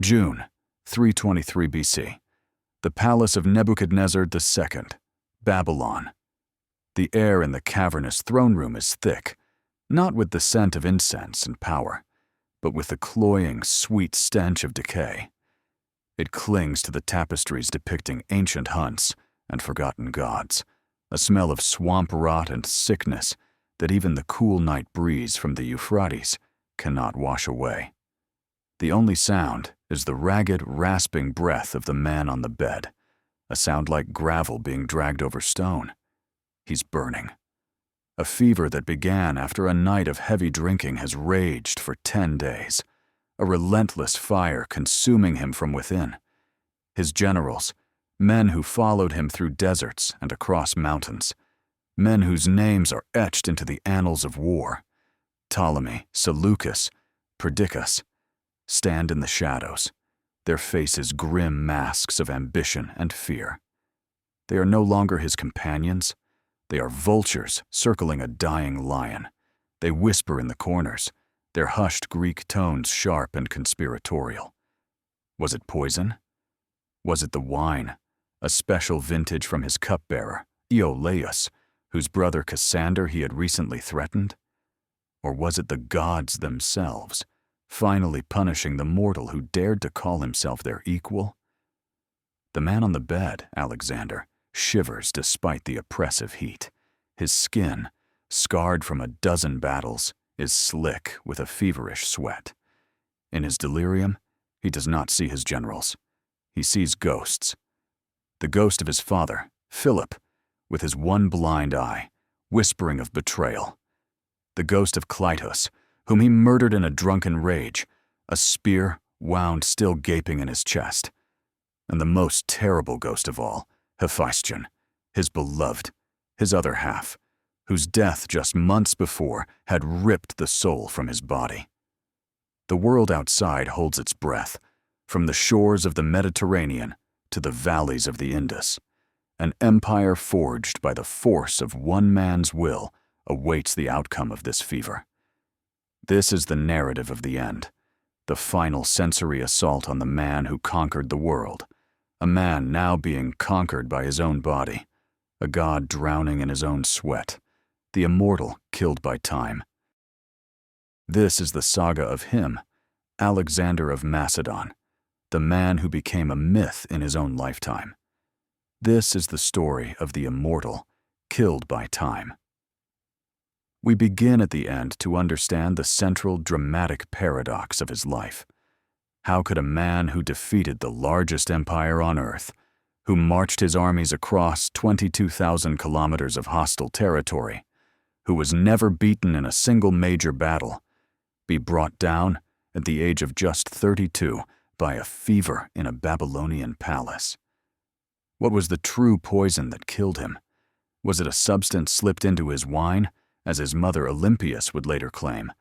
June, 323 BC. The palace of Nebuchadnezzar II, Babylon. The air in the cavernous throne room is thick, not with the scent of incense and power, but with the cloying, sweet stench of decay. It clings to the tapestries depicting ancient hunts and forgotten gods, a smell of swamp rot and sickness that even the cool night breeze from the Euphrates cannot wash away. The only sound is the ragged, rasping breath of the man on the bed, a sound like gravel being dragged over stone. He's burning. A fever that began after a night of heavy drinking has raged for 10 days, a relentless fire consuming him from within. His generals, men who followed him through deserts and across mountains, men whose names are etched into the annals of war, Ptolemy, Seleucus, Perdiccas, stand in the shadows, their faces grim masks of ambition and fear. They are no longer his companions. They are vultures circling a dying lion. They whisper in the corners, their hushed Greek tones sharp and conspiratorial. Was it poison? Was it the wine, a special vintage from his cupbearer, Iolaus, whose brother Cassander he had recently threatened? Or was it the gods themselves, finally punishing the mortal who dared to call himself their equal? The man on the bed, Alexander, shivers despite the oppressive heat. His skin, scarred from a dozen battles, is slick with a feverish sweat. In his delirium, he does not see his generals. He sees ghosts. The ghost of his father, Philip, with his one blind eye, whispering of betrayal. The ghost of Clytus, whom he murdered in a drunken rage, a spear wound still gaping in his chest. And the most terrible ghost of all, Hephaestion, his beloved, his other half, whose death just months before had ripped the soul from his body. The world outside holds its breath, from the shores of the Mediterranean to the valleys of the Indus. An empire forged by the force of one man's will awaits the outcome of this fever. This is the narrative of the end, the final sensory assault on the man who conquered the world, a man now being conquered by his own body, a god drowning in his own sweat, the immortal killed by time. This is the saga of him, Alexander of Macedon, the man who became a myth in his own lifetime. This is the story of the immortal, killed by time. We begin at the end to understand the central dramatic paradox of his life. How could a man who defeated the largest empire on earth, who marched his armies across 22,000 kilometers of hostile territory, who was never beaten in a single major battle, be brought down at the age of just 32 by a fever in a Babylonian palace? What was the true poison that killed him? Was it a substance slipped into his wine, as his mother Olympias would later claim,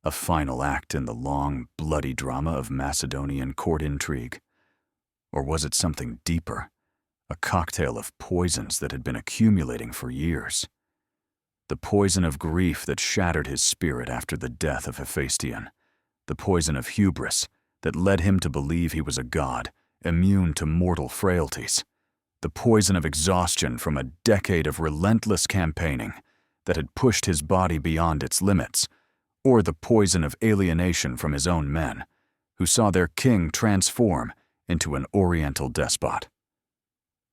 a final act in the long, bloody drama of Macedonian court intrigue? Or was it something deeper, a cocktail of poisons that had been accumulating for years? The poison of grief that shattered his spirit after the death of Hephaestion, the poison of hubris that led him to believe he was a god, immune to mortal frailties, the poison of exhaustion from a decade of relentless campaigning that had pushed his body beyond its limits, or the poison of alienation from his own men, who saw their king transform into an oriental despot.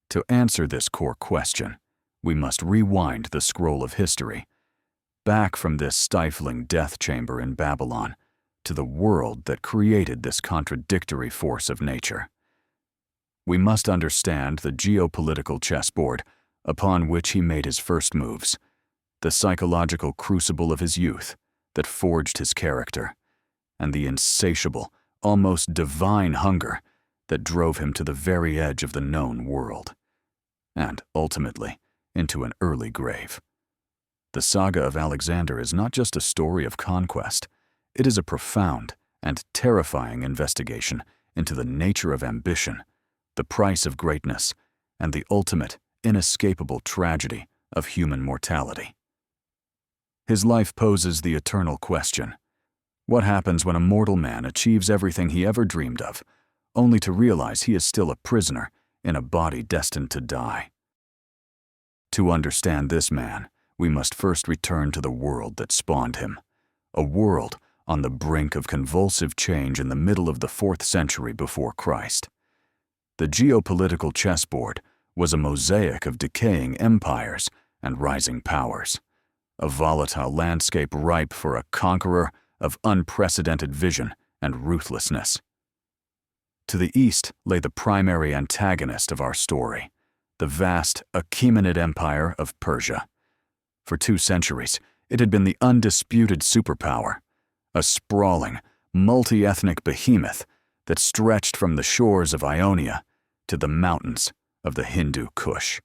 To answer this core question, we must rewind the scroll of history, back from this stifling death chamber in Babylon to the world that created this contradictory force of nature. We must understand the geopolitical chessboard upon which he made his first moves, the psychological crucible of his youth that forged his character, and the insatiable, almost divine hunger that drove him to the very edge of the known world, and ultimately into an early grave. The saga of Alexander is not just a story of conquest, it is a profound and terrifying investigation into the nature of ambition, the price of greatness, and the ultimate, inescapable tragedy of human mortality. His life poses the eternal question: what happens when a mortal man achieves everything he ever dreamed of, only to realize he is still a prisoner in a body destined to die. To understand this man, we must first return to the world that spawned him, a world on the brink of convulsive change in the middle of the 4th century before Christ. The geopolitical chessboard was a mosaic of decaying empires and rising powers, a volatile landscape ripe for a conqueror of unprecedented vision and ruthlessness. To the east lay the primary antagonist of our story, the vast Achaemenid Empire of Persia. For 2 centuries, it had been the undisputed superpower, a sprawling, multi-ethnic behemoth that stretched from the shores of Ionia to the mountains of the Hindu Kush.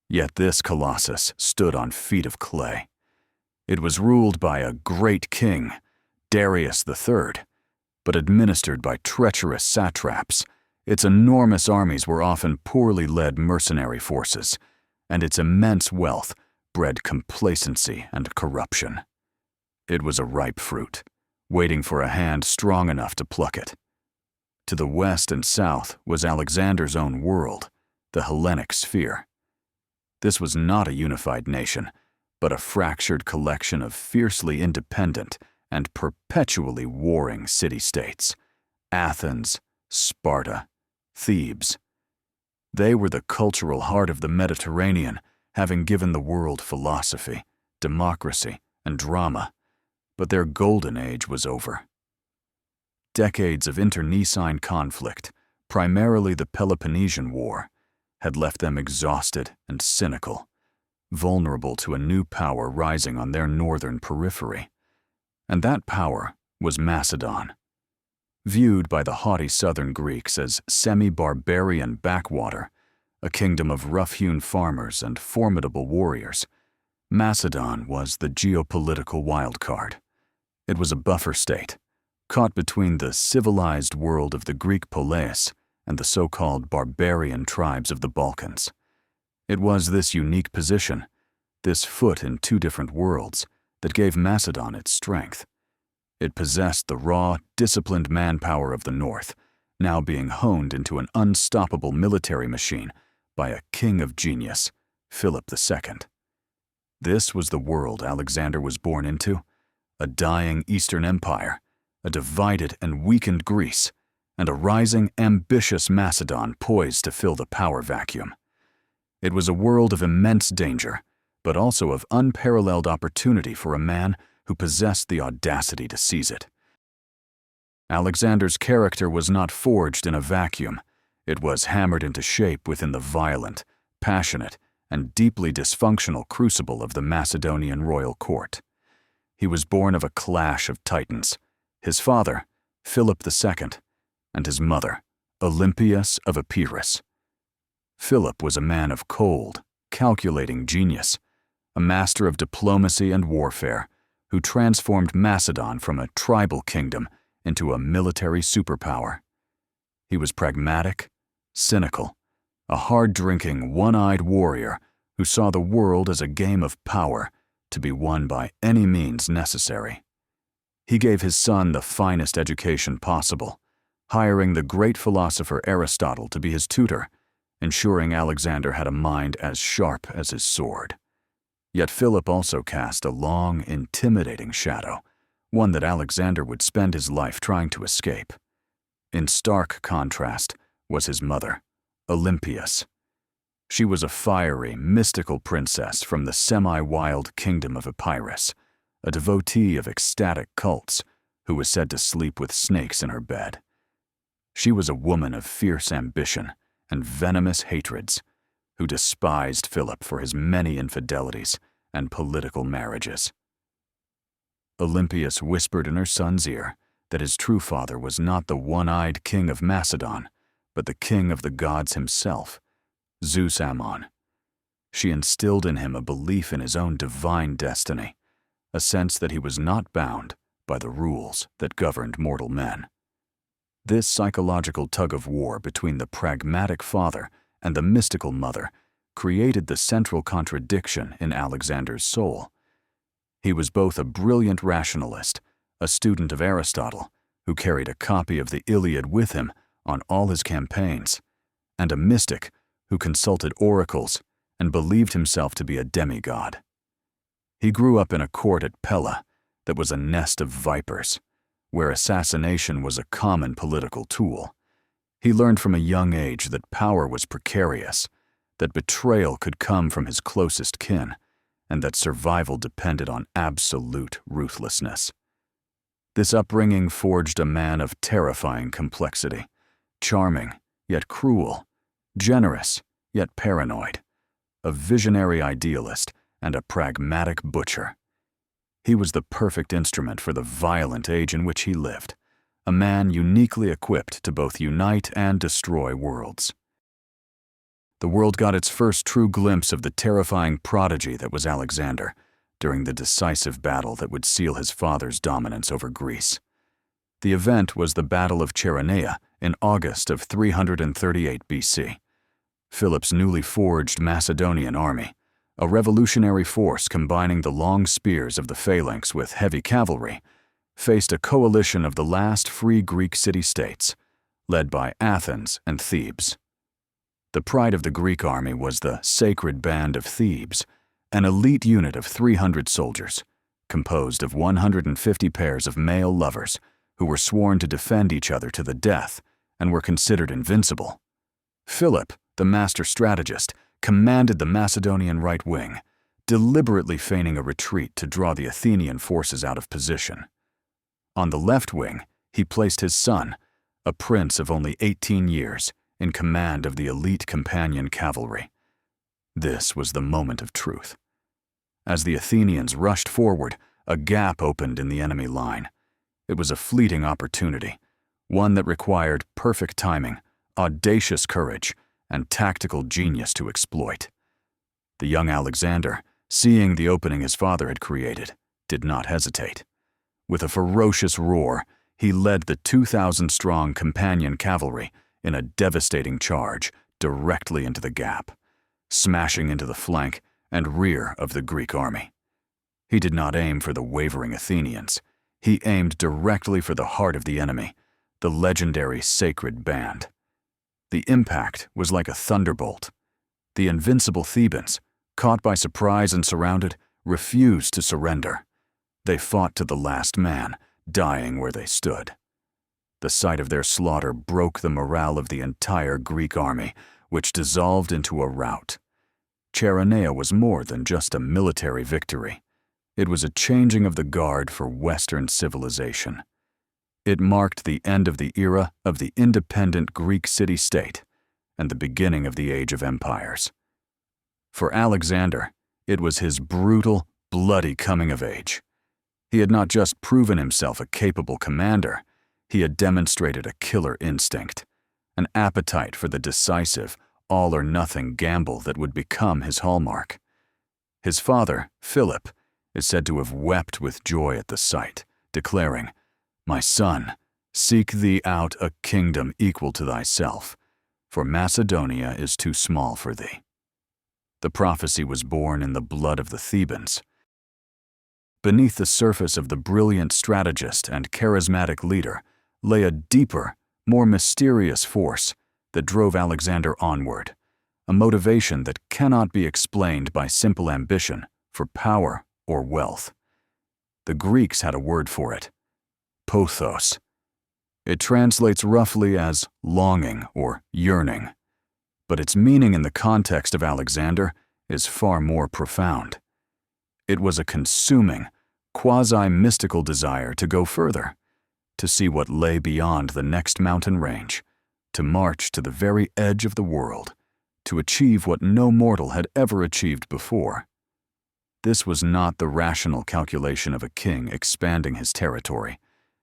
Yet this colossus stood on feet of clay. It was ruled by a great king, Darius III, but administered by treacherous satraps. Its enormous armies were often poorly led mercenary forces, and its immense wealth bred complacency and corruption. It was a ripe fruit, waiting for a hand strong enough to pluck it. To the west and south was Alexander's own world, the Hellenic sphere. This was not a unified nation, but a fractured collection of fiercely independent and perpetually warring city-states: Athens, Sparta, Thebes. They were the cultural heart of the Mediterranean, having given the world philosophy, democracy, and drama, but their golden age was over. Decades of internecine conflict, primarily the Peloponnesian War, had left them exhausted and cynical, vulnerable to a new power rising on their northern periphery. And that power was Macedon. Viewed by the haughty southern Greeks as semi-barbarian backwater, a kingdom of rough-hewn farmers and formidable warriors, Macedon was the geopolitical wildcard. It was a buffer state, caught between the civilized world of the Greek poleis and the so-called barbarian tribes of the Balkans. It was this unique position, this foot in 2 different worlds, that gave Macedon its strength. It possessed the raw, disciplined manpower of the north, now being honed into an unstoppable military machine by a king of genius, Philip II. This was the world Alexander was born into, a dying Eastern Empire, a divided and weakened Greece, and a rising, ambitious Macedon poised to fill the power vacuum. It was a world of immense danger, but also of unparalleled opportunity for a man who possessed the audacity to seize it. Alexander's character was not forged in a vacuum. It was hammered into shape within the violent, passionate, and deeply dysfunctional crucible of the Macedonian royal court. He was born of a clash of titans: his father, Philip II, and his mother, Olympias of Epirus. Philip was a man of cold, calculating genius, a master of diplomacy and warfare, who transformed Macedon from a tribal kingdom into a military superpower. He was pragmatic, cynical, a hard-drinking, one-eyed warrior who saw the world as a game of power to be won by any means necessary. He gave his son the finest education possible, hiring the great philosopher Aristotle to be his tutor, ensuring Alexander had a mind as sharp as his sword. Yet Philip also cast a long, intimidating shadow, one that Alexander would spend his life trying to escape. In stark contrast was his mother, Olympias. She was a fiery, mystical princess from the semi-wild kingdom of Epirus, a devotee of ecstatic cults who was said to sleep with snakes in her bed. She was a woman of fierce ambition and venomous hatreds, who despised Philip for his many infidelities and political marriages. Olympias whispered in her son's ear that his true father was not the one-eyed king of Macedon, but the king of the gods himself, Zeus Ammon. She instilled in him a belief in his own divine destiny, a sense that he was not bound by the rules that governed mortal men. This psychological tug-of-war between the pragmatic father and the mystical mother created the central contradiction in Alexander's soul. He was both a brilliant rationalist, a student of Aristotle, who carried a copy of the Iliad with him on all his campaigns, and a mystic who consulted oracles and believed himself to be a demigod. He grew up in a court at Pella that was a nest of vipers, where assassination was a common political tool. He learned from a young age that power was precarious, that betrayal could come from his closest kin, and that survival depended on absolute ruthlessness. This upbringing forged a man of terrifying complexity, charming yet cruel, generous yet paranoid, a visionary idealist and a pragmatic butcher. He was the perfect instrument for the violent age in which he lived, a man uniquely equipped to both unite and destroy worlds. The world got its first true glimpse of the terrifying prodigy that was Alexander during the decisive battle that would seal his father's dominance over Greece. The event was the Battle of Chaeronea in August of 338 BC. Philip's newly forged Macedonian army, a revolutionary force combining the long spears of the phalanx with heavy cavalry, faced a coalition of the last free Greek city-states, led by Athens and Thebes. The pride of the Greek army was the Sacred Band of Thebes, an elite unit of 300 soldiers, composed of 150 pairs of male lovers who were sworn to defend each other to the death and were considered invincible. Philip, the master strategist, commanded the Macedonian right wing, deliberately feigning a retreat to draw the Athenian forces out of position. On the left wing, he placed his son, a prince of only 18 years, in command of the elite companion cavalry. This was the moment of truth. As the Athenians rushed forward, a gap opened in the enemy line. It was a fleeting opportunity, one that required perfect timing, audacious courage, and tactical genius to exploit. The young Alexander, seeing the opening his father had created, did not hesitate. With a ferocious roar, he led the 2,000-strong companion cavalry in a devastating charge directly into the gap, smashing into the flank and rear of the Greek army. He did not aim for the wavering Athenians. He aimed directly for the heart of the enemy, the legendary Sacred Band. The impact was like a thunderbolt. The invincible Thebans, caught by surprise and surrounded, refused to surrender. They fought to the last man, dying where they stood. The sight of their slaughter broke the morale of the entire Greek army, which dissolved into a rout. Chaeronea was more than just a military victory. It was a changing of the guard for Western civilization. It marked the end of the era of the independent Greek city-state and the beginning of the age of empires. For Alexander, it was his brutal, bloody coming of age. He had not just proven himself a capable commander, he had demonstrated a killer instinct, an appetite for the decisive, all-or-nothing gamble that would become his hallmark. His father, Philip, is said to have wept with joy at the sight, declaring, "My son, seek thee out a kingdom equal to thyself, for Macedonia is too small for thee." The prophecy was born in the blood of the Thebans. Beneath the surface of the brilliant strategist and charismatic leader lay a deeper, more mysterious force that drove Alexander onward, a motivation that cannot be explained by simple ambition for power or wealth. The Greeks had a word for it: pothos. It translates roughly as longing or yearning, but its meaning in the context of Alexander is far more profound. It was a consuming, quasi-mystical desire to go further, to see what lay beyond the next mountain range, to march to the very edge of the world, to achieve what no mortal had ever achieved before. This was not the rational calculation of a king expanding his territory.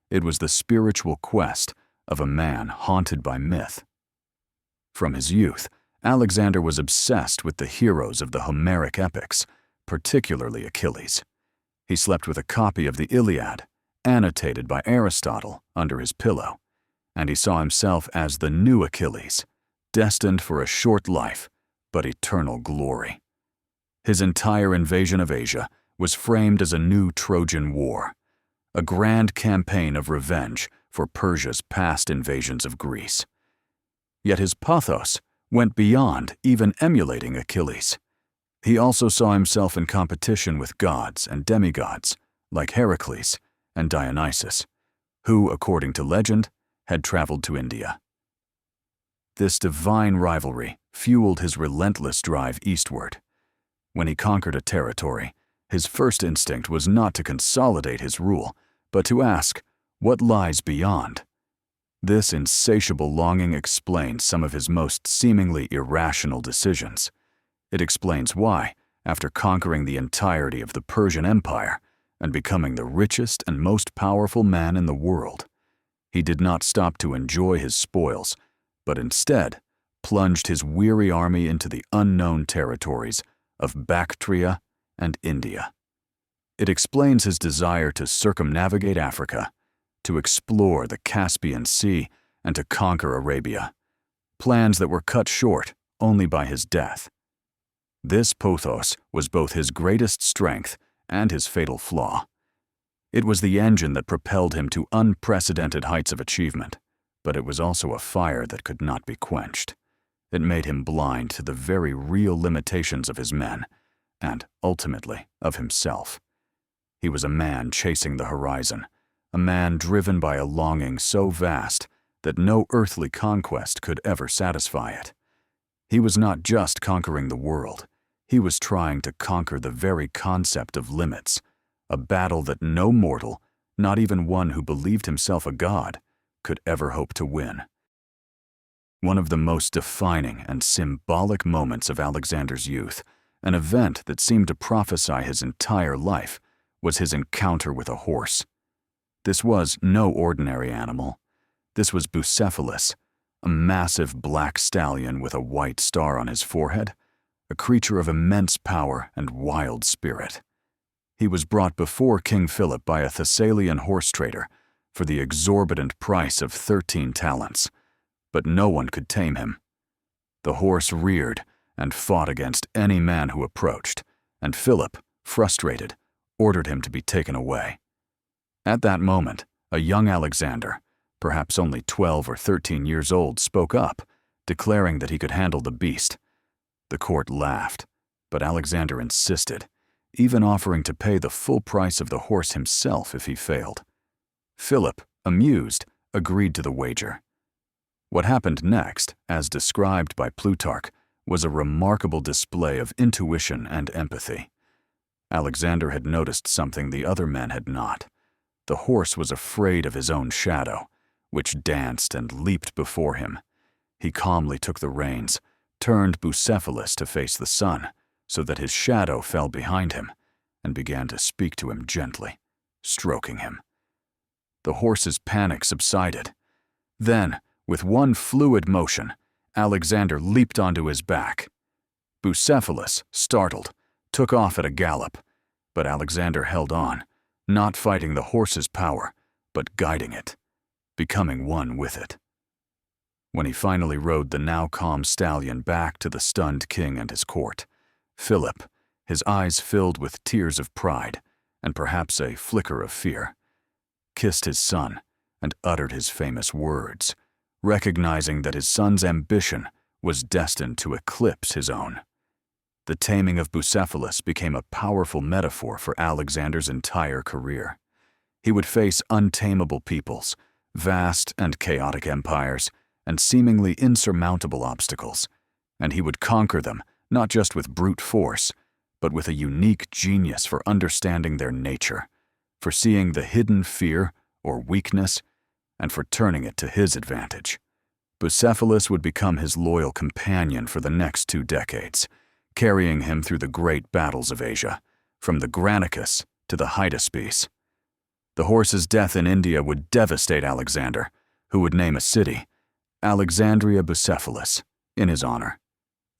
It was the spiritual quest of a man haunted by myth. From his youth, Alexander was obsessed with the heroes of the Homeric epics, particularly Achilles. He slept with a copy of the Iliad, annotated by Aristotle, under his pillow, and he saw himself as the new Achilles, destined for a short life, but eternal glory. His entire invasion of Asia was framed as a new Trojan War, a grand campaign of revenge for Persia's past invasions of Greece. Yet his pathos went beyond even emulating Achilles. He also saw himself in competition with gods and demigods like Heracles and Dionysus, who, according to legend, had traveled to India. This divine rivalry fueled his relentless drive eastward. When he conquered a territory, his first instinct was not to consolidate his rule, but to ask, what lies beyond? This insatiable longing explains some of his most seemingly irrational decisions. It explains why, after conquering the entirety of the Persian Empire and becoming the richest and most powerful man in the world, he did not stop to enjoy his spoils, but instead plunged his weary army into the unknown territories of Bactria and India. It explains his desire to circumnavigate Africa, to explore the Caspian Sea, and to conquer Arabia, plans that were cut short only by his death. This pathos was both his greatest strength and his fatal flaw. It was the engine that propelled him to unprecedented heights of achievement, but it was also a fire that could not be quenched. It made him blind to the very real limitations of his men, and, ultimately, of himself. He was a man chasing the horizon, a man driven by a longing so vast that no earthly conquest could ever satisfy it. He was not just conquering the world, he was trying to conquer the very concept of limits, a battle that no mortal, not even one who believed himself a god, could ever hope to win. One of the most defining and symbolic moments of Alexander's youth, an event that seemed to prophesy his entire life, was his encounter with a horse. This was no ordinary animal. This was Bucephalus, a massive black stallion with a white star on his forehead, a creature of immense power and wild spirit. He was brought before King Philip by a Thessalian horse trader for the exorbitant price of 13 talents, but no one could tame him. The horse reared and fought against any man who approached, and Philip, frustrated, ordered him to be taken away. At that moment, a young Alexander, perhaps only 12 or 13 years old, spoke up, declaring that he could handle the beast. The court laughed, but Alexander insisted, even offering to pay the full price of the horse himself if he failed. Philip, amused, agreed to the wager. What happened next, as described by Plutarch, was a remarkable display of intuition and empathy. Alexander had noticed something the other men had not. The horse was afraid of his own shadow, which danced and leaped before him. He calmly took the reins, turned Bucephalus to face the sun, so that his shadow fell behind him, and began to speak to him gently, stroking him. The horse's panic subsided. Then, with one fluid motion, Alexander leaped onto his back. Bucephalus, startled, took off at a gallop, but Alexander held on, not fighting the horse's power, but guiding it, becoming one with it. When he finally rode the now calm stallion back to the stunned king and his court, Philip, his eyes filled with tears of pride and perhaps a flicker of fear, kissed his son and uttered his famous words, recognizing that his son's ambition was destined to eclipse his own. The taming of Bucephalus became a powerful metaphor for Alexander's entire career. He would face untamable peoples, vast and chaotic empires, and seemingly insurmountable obstacles, and he would conquer them not just with brute force, but with a unique genius for understanding their nature, for seeing the hidden fear or weakness, and for turning it to his advantage. Bucephalus would become his loyal companion for the next 2 decades, carrying him through the great battles of Asia, from the Granicus to the Hydaspes. The horse's death in India would devastate Alexander, who would name a city, Alexandria Bucephalus, in his honor.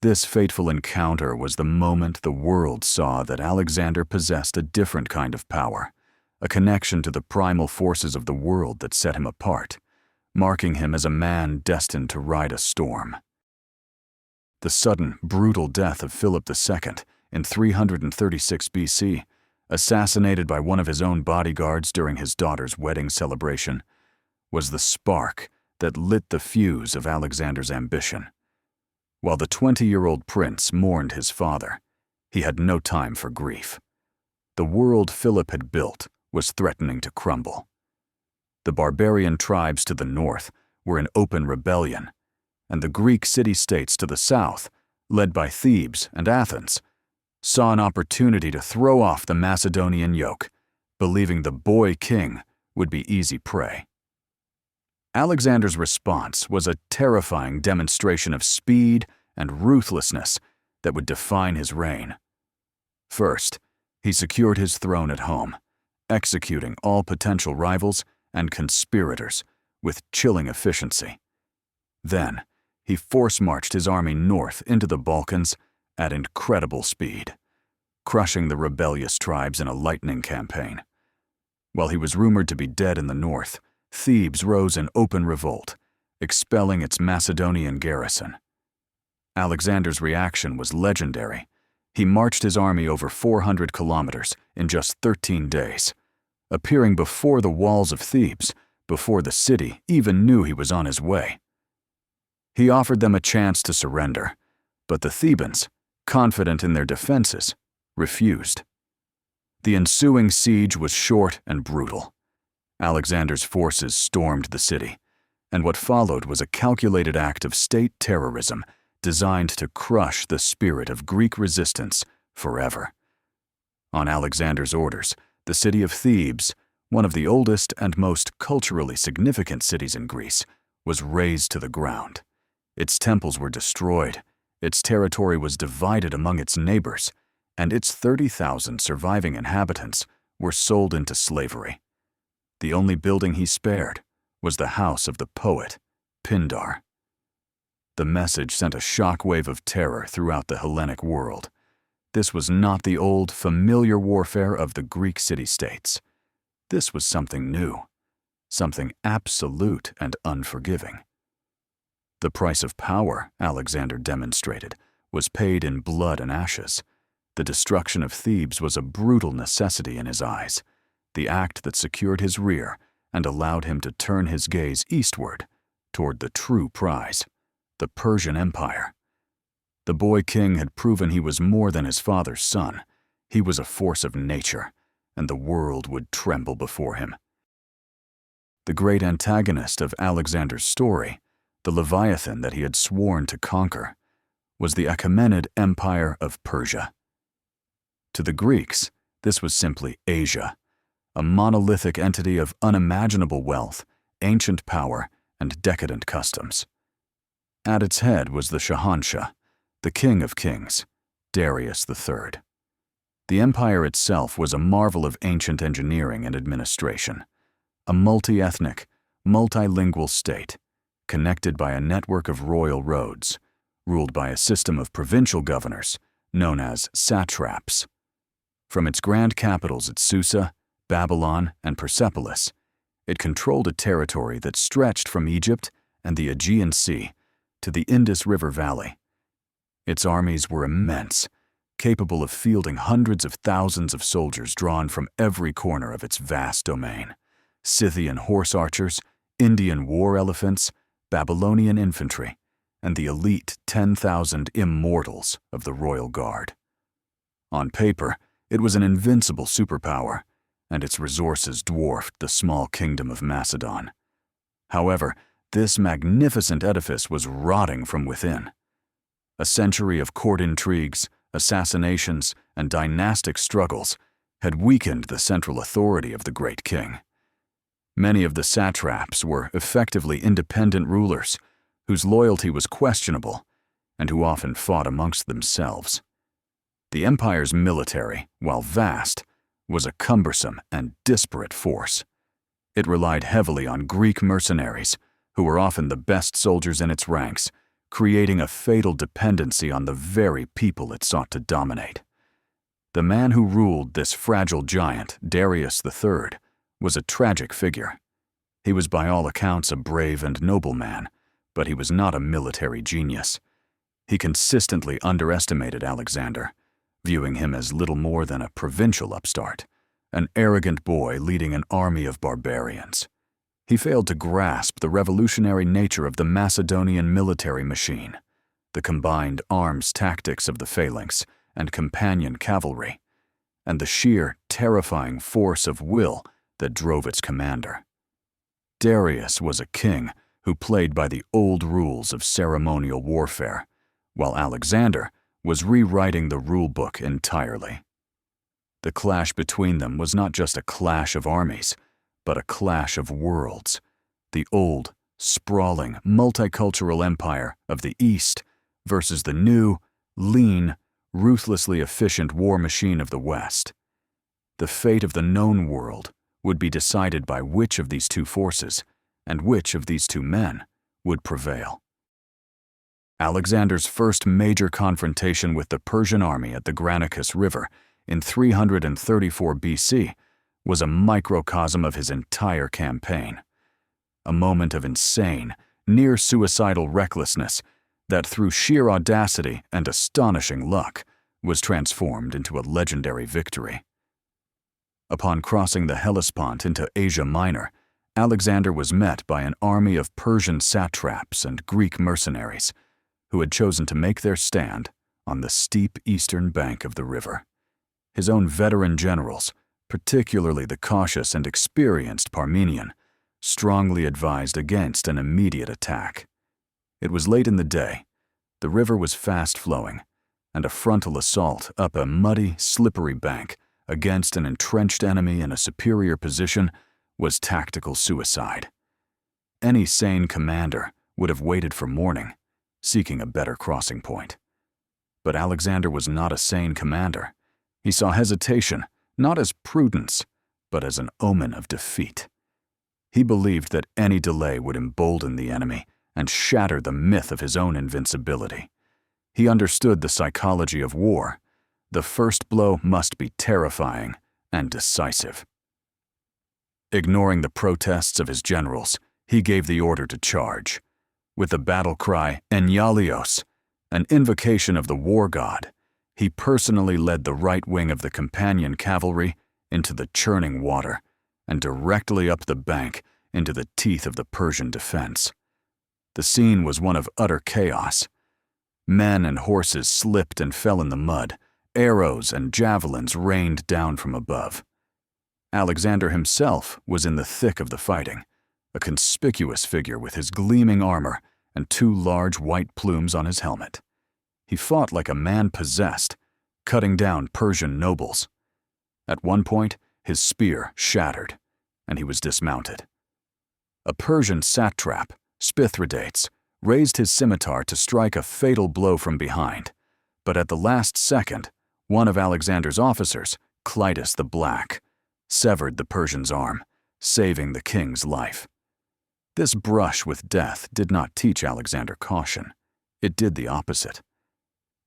This fateful encounter was the moment the world saw that Alexander possessed a different kind of power, a connection to the primal forces of the world that set him apart, marking him as a man destined to ride a storm. The sudden, brutal death of Philip II in 336 BC, assassinated by one of his own bodyguards during his daughter's wedding celebration, was the spark that lit the fuse of Alexander's ambition. While the 20-year-old prince mourned his father, he had no time for grief. The world Philip had built was threatening to crumble. The barbarian tribes to the north were in open rebellion, and the Greek city-states to the south, led by Thebes and Athens, saw an opportunity to throw off the Macedonian yoke, believing the boy king would be easy prey. Alexander's response was a terrifying demonstration of speed and ruthlessness that would define his reign. First, he secured his throne at home, executing all potential rivals and conspirators with chilling efficiency. Then, he force-marched his army north into the Balkans at incredible speed, crushing the rebellious tribes in a lightning campaign. While he was rumored to be dead in the north, Thebes rose in open revolt, expelling its Macedonian garrison. Alexander's reaction was legendary. He marched his army over 400 kilometers in just 13 days, appearing before the walls of Thebes, before the city even knew he was on his way. He offered them a chance to surrender, but the Thebans, confident in their defenses, refused. The ensuing siege was short and brutal. Alexander's forces stormed the city, and what followed was a calculated act of state terrorism designed to crush the spirit of Greek resistance forever. On Alexander's orders, the city of Thebes, one of the oldest and most culturally significant cities in Greece, was razed to the ground. Its temples were destroyed, its territory was divided among its neighbors, and its 30,000 surviving inhabitants were sold into slavery. The only building he spared was the house of the poet, Pindar. The message sent a shockwave of terror throughout the Hellenic world. This was not the old, familiar warfare of the Greek city-states. This was something new, something absolute and unforgiving. The price of power, Alexander demonstrated, was paid in blood and ashes. The destruction of Thebes was a brutal necessity in his eyes, the act that secured his rear and allowed him to turn his gaze eastward toward the true prize, the Persian Empire. The boy king had proven he was more than his father's son. He was a force of nature, and the world would tremble before him. The great antagonist of Alexander's story, the Leviathan that he had sworn to conquer, was the Achaemenid Empire of Persia. To the Greeks, this was simply Asia, a monolithic entity of unimaginable wealth, ancient power, and decadent customs. At its head was the Shahanshah, the king of kings, Darius III. The empire itself was a marvel of ancient engineering and administration, a multi-ethnic, multilingual state, connected by a network of royal roads, ruled by a system of provincial governors known as satraps. From its grand capitals at Susa, Babylon, and Persepolis, it controlled a territory that stretched from Egypt and the Aegean Sea to the Indus River Valley. Its armies were immense, capable of fielding hundreds of thousands of soldiers drawn from every corner of its vast domain: Scythian horse archers, Indian war elephants, Babylonian infantry, and the elite 10,000 immortals of the royal guard. On paper, it was an invincible superpower, and its resources dwarfed the small kingdom of Macedon. However, this magnificent edifice was rotting from within. A century of court intrigues, assassinations, and dynastic struggles had weakened the central authority of the great king. Many of the satraps were effectively independent rulers whose loyalty was questionable and who often fought amongst themselves. The empire's military, while vast, was a cumbersome and disparate force. It relied heavily on Greek mercenaries, who were often the best soldiers in its ranks, creating a fatal dependency on the very people it sought to dominate. The man who ruled this fragile giant, Darius III, was a tragic figure. He was by all accounts a brave and noble man, but he was not a military genius. He consistently underestimated Alexander, viewing him as little more than a provincial upstart, an arrogant boy leading an army of barbarians. He failed to grasp the revolutionary nature of the Macedonian military machine, the combined arms tactics of the phalanx and companion cavalry, and the sheer, terrifying force of will that drove its commander. Darius was a king who played by the old rules of ceremonial warfare, while Alexander was rewriting the rulebook entirely. The clash between them was not just a clash of armies, but a clash of worlds. The old, sprawling, multicultural empire of the East versus the new, lean, ruthlessly efficient war machine of the West. The fate of the known world would be decided by which of these two forces and which of these two men would prevail. Alexander's first major confrontation with the Persian army at the Granicus River in 334 BC was a microcosm of his entire campaign. A moment of insane, near-suicidal recklessness that through sheer audacity and astonishing luck was transformed into a legendary victory. Upon crossing the Hellespont into Asia Minor, Alexander was met by an army of Persian satraps and Greek mercenaries who had chosen to make their stand on the steep eastern bank of the river. His own veteran generals, particularly the cautious and experienced Parmenion, strongly advised against an immediate attack. It was late in the day, the river was fast-flowing, and a frontal assault up a muddy, slippery bank against an entrenched enemy in a superior position was tactical suicide. Any sane commander would have waited for morning, seeking a better crossing point. But Alexander was not a sane commander. He saw hesitation not as prudence, but as an omen of defeat. He believed that any delay would embolden the enemy and shatter the myth of his own invincibility. He understood the psychology of war. The first blow must be terrifying and decisive. Ignoring the protests of his generals, he gave the order to charge. With the battle cry, Enalios, an invocation of the war god, he personally led the right wing of the companion cavalry into the churning water and directly up the bank into the teeth of the Persian defense. The scene was one of utter chaos. Men and horses slipped and fell in the mud. Arrows and javelins rained down from above. Alexander himself was in the thick of the fighting, a conspicuous figure with his gleaming armor and two large white plumes on his helmet. He fought like a man possessed, cutting down Persian nobles. At one point, his spear shattered, and he was dismounted. A Persian satrap, Spithridates, raised his scimitar to strike a fatal blow from behind, but at the last second, one of Alexander's officers, Clitus the Black, severed the Persian's arm, saving the king's life. This brush with death did not teach Alexander caution. It did the opposite.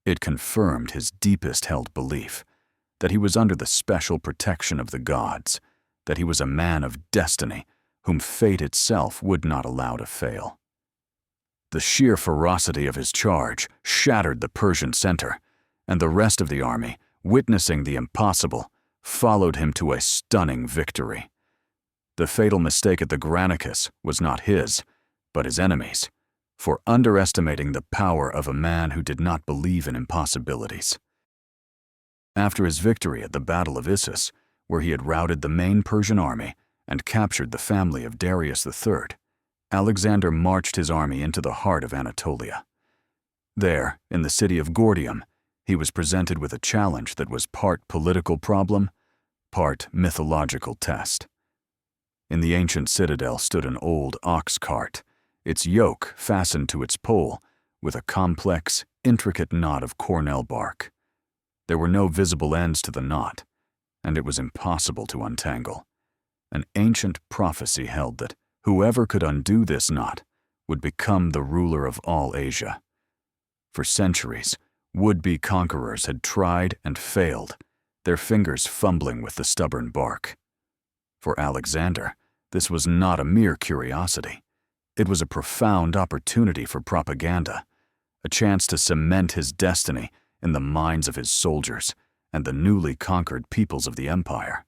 It confirmed his deepest-held belief that he was under the special protection of the gods, that he was a man of destiny whom fate itself would not allow to fail. The sheer ferocity of his charge shattered the Persian center, and the rest of the army, witnessing the impossible, followed him to a stunning victory. The fatal mistake at the Granicus was not his, but his enemy's, for underestimating the power of a man who did not believe in impossibilities. After his victory at the Battle of Issus, where he had routed the main Persian army and captured the family of Darius III, Alexander marched his army into the heart of Anatolia. There, in the city of Gordium, he was presented with a challenge that was part political problem, part mythological test. In the ancient citadel stood an old ox cart, its yoke fastened to its pole with a complex, intricate knot of cornel bark. There were no visible ends to the knot, and it was impossible to untangle. An ancient prophecy held that whoever could undo this knot would become the ruler of all Asia. For centuries, would-be conquerors had tried and failed, their fingers fumbling with the stubborn bark. For Alexander, this was not a mere curiosity. It was a profound opportunity for propaganda, a chance to cement his destiny in the minds of his soldiers and the newly conquered peoples of the empire.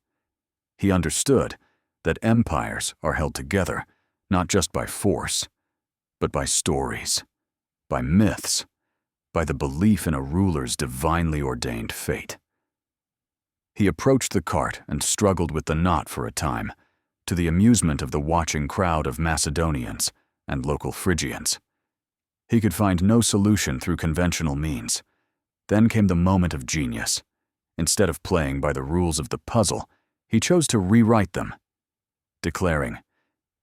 He understood that empires are held together not just by force, but by stories, by myths, by the belief in a ruler's divinely ordained fate. He approached the cart and struggled with the knot for a time, to the amusement of the watching crowd of Macedonians and local Phrygians. He could find no solution through conventional means. Then came the moment of genius. Instead of playing by the rules of the puzzle, he chose to rewrite them. Declaring,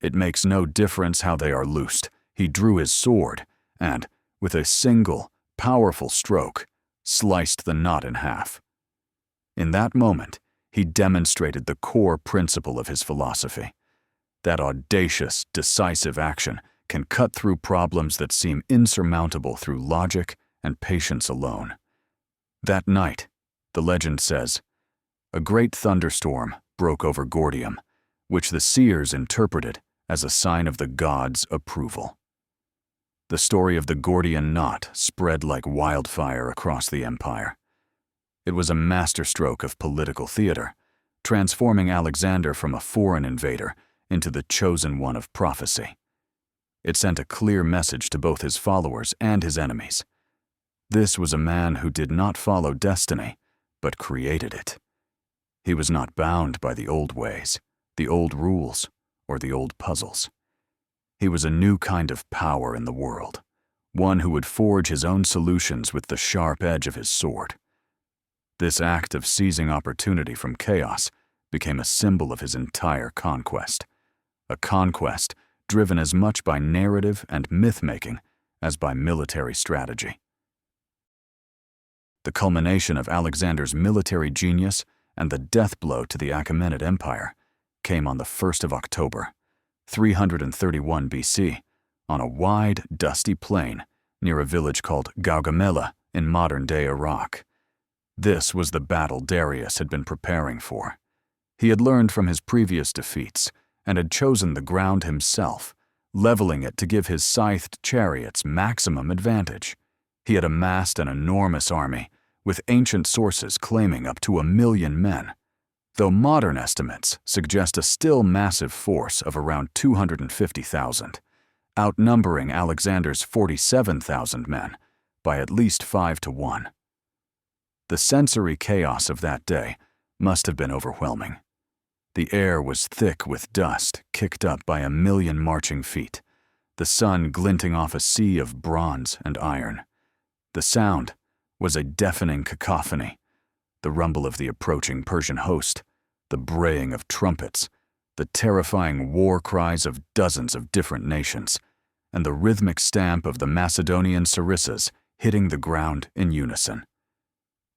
"It makes no difference how they are loosed," he drew his sword and, with a single, powerful stroke, sliced the knot in half. In that moment, he demonstrated the core principle of his philosophy. That audacious, decisive action can cut through problems that seem insurmountable through logic and patience alone. That night, the legend says, a great thunderstorm broke over Gordium, which the seers interpreted as a sign of the gods' approval. The story of the Gordian knot spread like wildfire across the empire. It was a masterstroke of political theater, transforming Alexander from a foreign invader into the chosen one of prophecy. It sent a clear message to both his followers and his enemies. This was a man who did not follow destiny, but created it. He was not bound by the old ways, the old rules, or the old puzzles. He was a new kind of power in the world, one who would forge his own solutions with the sharp edge of his sword. This act of seizing opportunity from chaos became a symbol of his entire conquest, a conquest driven as much by narrative and myth-making as by military strategy. The culmination of Alexander's military genius and the death blow to the Achaemenid Empire came on the 1st of October, 331 BC, on a wide, dusty plain near a village called Gaugamela in modern-day Iraq. This was the battle Darius had been preparing for. He had learned from his previous defeats and had chosen the ground himself, leveling it to give his scythed chariots maximum advantage. He had amassed an enormous army, with ancient sources claiming up to 1 million men, though modern estimates suggest a still massive force of around 250,000, outnumbering Alexander's 47,000 men by at least 5 to 1. The sensory chaos of that day must have been overwhelming. The air was thick with dust kicked up by 1 million marching feet, the sun glinting off a sea of bronze and iron. The sound was a deafening cacophony, the rumble of the approaching Persian host, the braying of trumpets, the terrifying war cries of dozens of different nations, and the rhythmic stamp of the Macedonian sarissas hitting the ground in unison.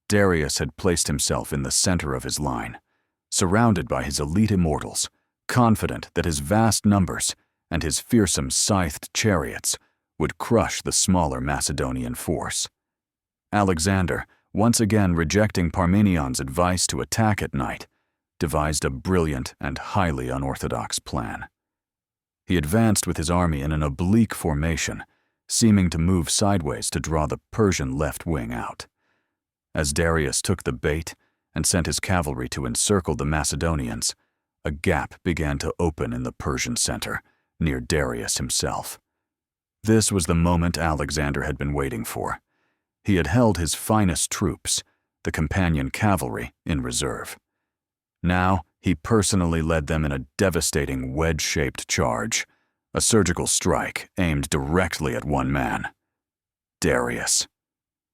Darius had placed himself in the center of his line, surrounded by his elite immortals, confident that his vast numbers and his fearsome scythed chariots would crush the smaller Macedonian force. Alexander, once again rejecting Parmenion's advice to attack at night, devised a brilliant and highly unorthodox plan. He advanced with his army in an oblique formation, seeming to move sideways to draw the Persian left wing out. As Darius took the bait and sent his cavalry to encircle the Macedonians, a gap began to open in the Persian center, near Darius himself. This was the moment Alexander had been waiting for. He had held his finest troops, the companion cavalry, in reserve. Now he personally led them in a devastating wedge-shaped charge, a surgical strike aimed directly at one man: Darius.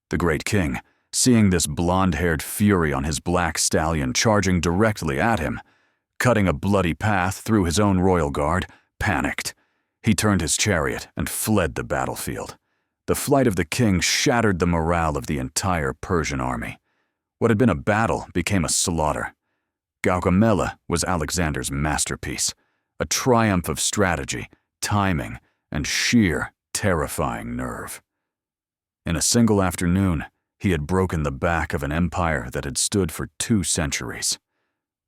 The great king, seeing this blonde-haired fury on his black stallion charging directly at him, cutting a bloody path through his own royal guard, panicked. He turned his chariot and fled the battlefield. The flight of the king shattered the morale of the entire Persian army. What had been a battle became a slaughter. Gaugamela was Alexander's masterpiece, a triumph of strategy, timing, and sheer, terrifying nerve. In a single afternoon, he had broken the back of an empire that had stood for 2 centuries.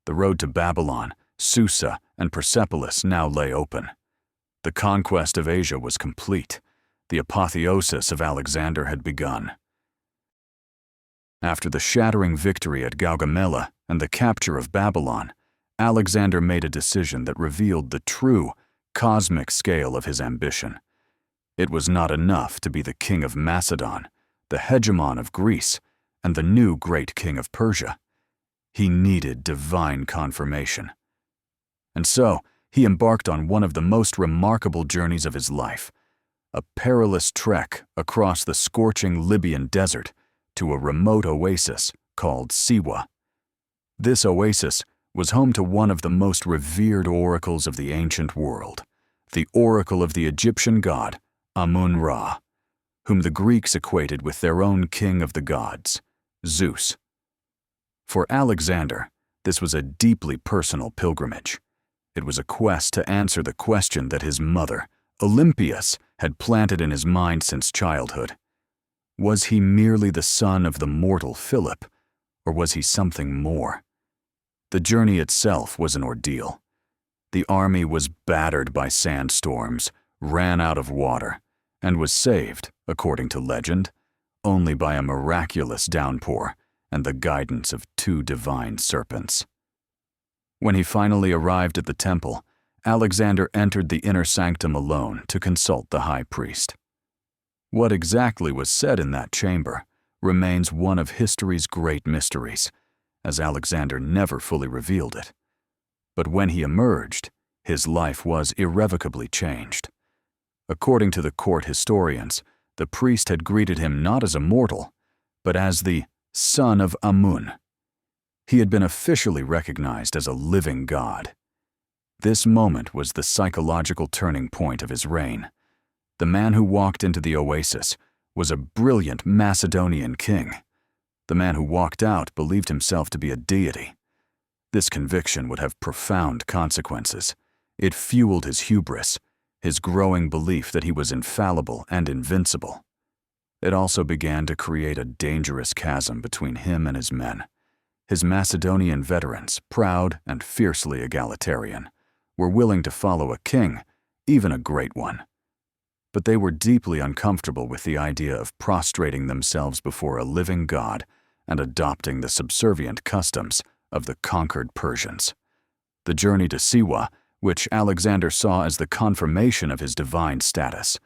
The road to Babylon, Susa, and Persepolis now lay open. The conquest of Asia was complete. The apotheosis of Alexander had begun. After the shattering victory at Gaugamela and the capture of Babylon, Alexander made a decision that revealed the true, cosmic scale of his ambition. It was not enough to be the king of Macedon, the hegemon of Greece, and the new great king of Persia. He needed divine confirmation. And so, he embarked on one of the most remarkable journeys of his life, a perilous trek across the scorching Libyan desert to a remote oasis called Siwa. This oasis was home to one of the most revered oracles of the ancient world, the oracle of the Egyptian god Amun-Ra, whom the Greeks equated with their own king of the gods, Zeus. For Alexander, this was a deeply personal pilgrimage. It was a quest to answer the question that his mother, Olympias, had planted in his mind since childhood. Was he merely the son of the mortal Philip, or was he something more? The journey itself was an ordeal. The army was battered by sandstorms, ran out of water, and was saved, according to legend, only by a miraculous downpour and the guidance of 2 divine serpents. When he finally arrived at the temple, Alexander entered the inner sanctum alone to consult the high priest. What exactly was said in that chamber remains one of history's great mysteries, as Alexander never fully revealed it. But when he emerged, his life was irrevocably changed. According to the court historians, the priest had greeted him not as a mortal, but as the son of Amun. He had been officially recognized as a living god. This moment was the psychological turning point of his reign. The man who walked into the oasis was a brilliant Macedonian king. The man who walked out believed himself to be a deity. This conviction would have profound consequences. It fueled his hubris, his growing belief that he was infallible and invincible. It also began to create a dangerous chasm between him and his men. His Macedonian veterans, proud and fiercely egalitarian, were willing to follow a king, even a great one. But they were deeply uncomfortable with the idea of prostrating themselves before a living god and adopting the subservient customs of the conquered Persians. The journey to Siwa, which Alexander saw as the confirmation of his divine status,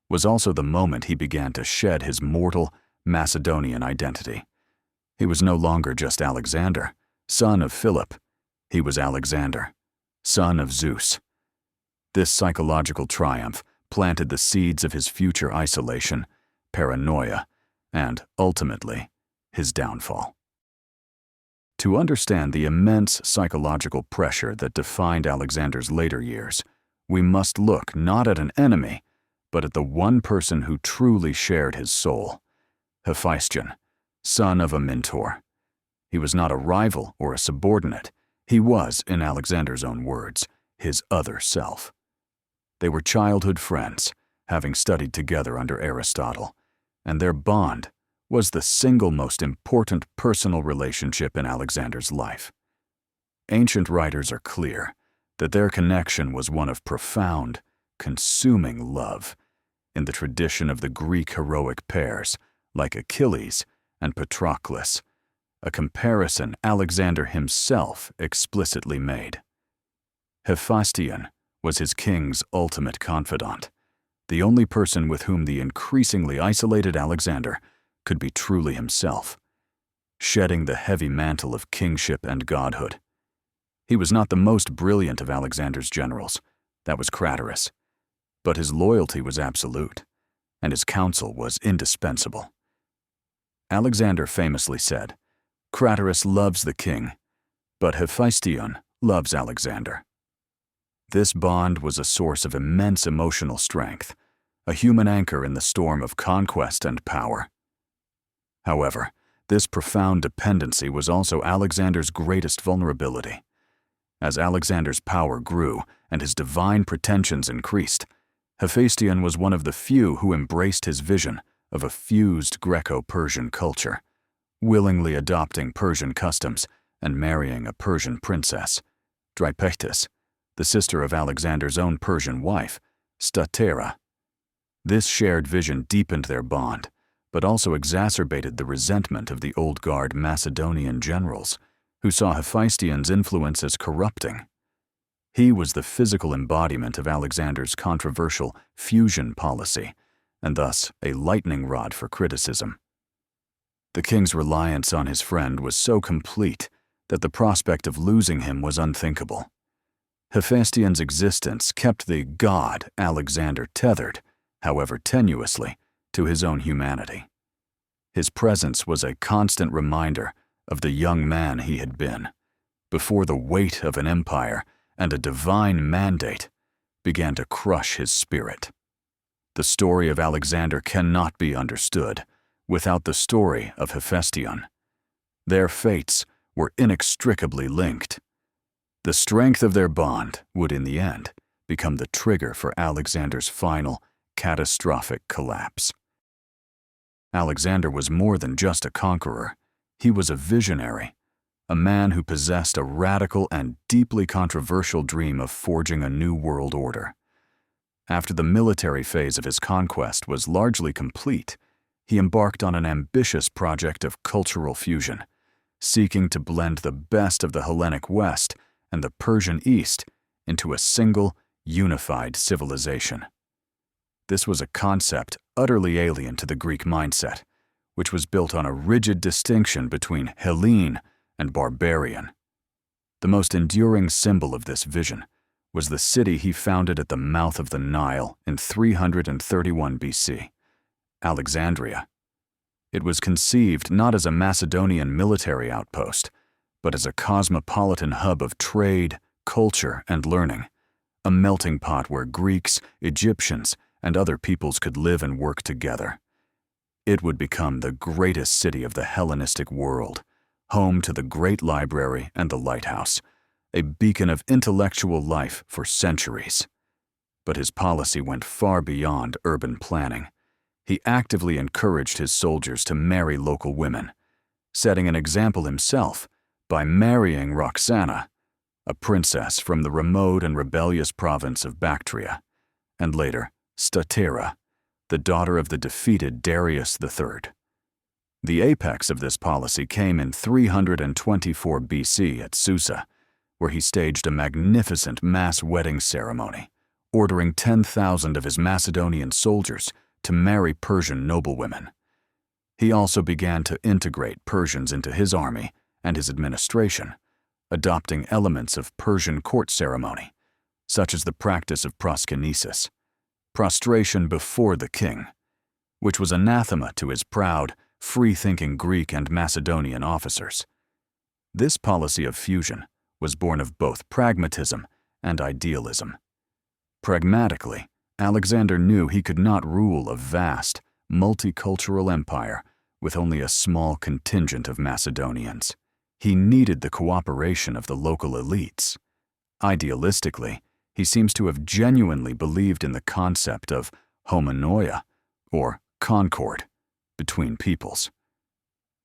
was also the moment he began to shed his mortal Macedonian identity. He was no longer just Alexander, son of Philip. He was Alexander, son of Zeus. This psychological triumph planted the seeds of his future isolation, paranoia, and, ultimately, his downfall. To understand the immense psychological pressure that defined Alexander's later years, we must look not at an enemy, but at the one person who truly shared his soul, Hephaestion, son of Amintor. He was not a rival or a subordinate. He was, in Alexander's own words, his other self. They were childhood friends, having studied together under Aristotle, and their bond was the single most important personal relationship in Alexander's life. Ancient writers are clear that their connection was one of profound, consuming love, in the tradition of the Greek heroic pairs, like Achilles and Patroclus, a comparison Alexander himself explicitly made. Hephaestion was his king's ultimate confidant, the only person with whom the increasingly isolated Alexander could be truly himself, shedding the heavy mantle of kingship and godhood. He was not the most brilliant of Alexander's generals, that was Craterus, but his loyalty was absolute, and his counsel was indispensable. Alexander famously said, "Craterus loves the king, but Hephaestion loves Alexander." This bond was a source of immense emotional strength, a human anchor in the storm of conquest and power. However, this profound dependency was also Alexander's greatest vulnerability. As Alexander's power grew and his divine pretensions increased, Hephaestion was one of the few who embraced his vision of a fused Greco-Persian culture, willingly adopting Persian customs and marrying a Persian princess, Drypectus, the sister of Alexander's own Persian wife, Statera. This shared vision deepened their bond, but also exacerbated the resentment of the old guard Macedonian generals, who saw Hephaestion's influence as corrupting. He was the physical embodiment of Alexander's controversial fusion policy, and thus a lightning rod for criticism. The king's reliance on his friend was so complete that the prospect of losing him was unthinkable. Hephaestion's existence kept the god Alexander tethered, however tenuously, to his own humanity. His presence was a constant reminder of the young man he had been, before the weight of an empire and a divine mandate began to crush his spirit. The story of Alexander cannot be understood without the story of Hephaestion. Their fates were inextricably linked. The strength of their bond would, in the end, become the trigger for Alexander's final, catastrophic collapse. Alexander was more than just a conqueror. He was a visionary, a man who possessed a radical and deeply controversial dream of forging a new world order. After the military phase of his conquest was largely complete, he embarked on an ambitious project of cultural fusion, seeking to blend the best of the Hellenic West and the Persian East into a single, unified civilization. This was a concept utterly alien to the Greek mindset, which was built on a rigid distinction between Hellene and barbarian. The most enduring symbol of this vision was the city he founded at the mouth of the Nile in 331 BC, Alexandria. It was conceived not as a Macedonian military outpost, but as a cosmopolitan hub of trade, culture, and learning, a melting pot where Greeks, Egyptians, and other peoples could live and work together. It would become the greatest city of the Hellenistic world, home to the great library and the lighthouse, a beacon of intellectual life for centuries. But his policy went far beyond urban planning. He actively encouraged his soldiers to marry local women, setting an example himself by marrying Roxana, a princess from the remote and rebellious province of Bactria, and later Statira, the daughter of the defeated Darius III. The apex of this policy came in 324 BC at Susa, where he staged a magnificent mass wedding ceremony, ordering 10,000 of his Macedonian soldiers to marry Persian noblewomen. He also began to integrate Persians into his army and his administration, adopting elements of Persian court ceremony, such as the practice of proskynesis, prostration before the king, which was anathema to his proud, free-thinking Greek and Macedonian officers. This policy of fusion was born of both pragmatism and idealism. Pragmatically, Alexander knew he could not rule a vast, multicultural empire with only a small contingent of Macedonians. He needed the cooperation of the local elites. Idealistically, he seems to have genuinely believed in the concept of homonoia, or concord, between peoples.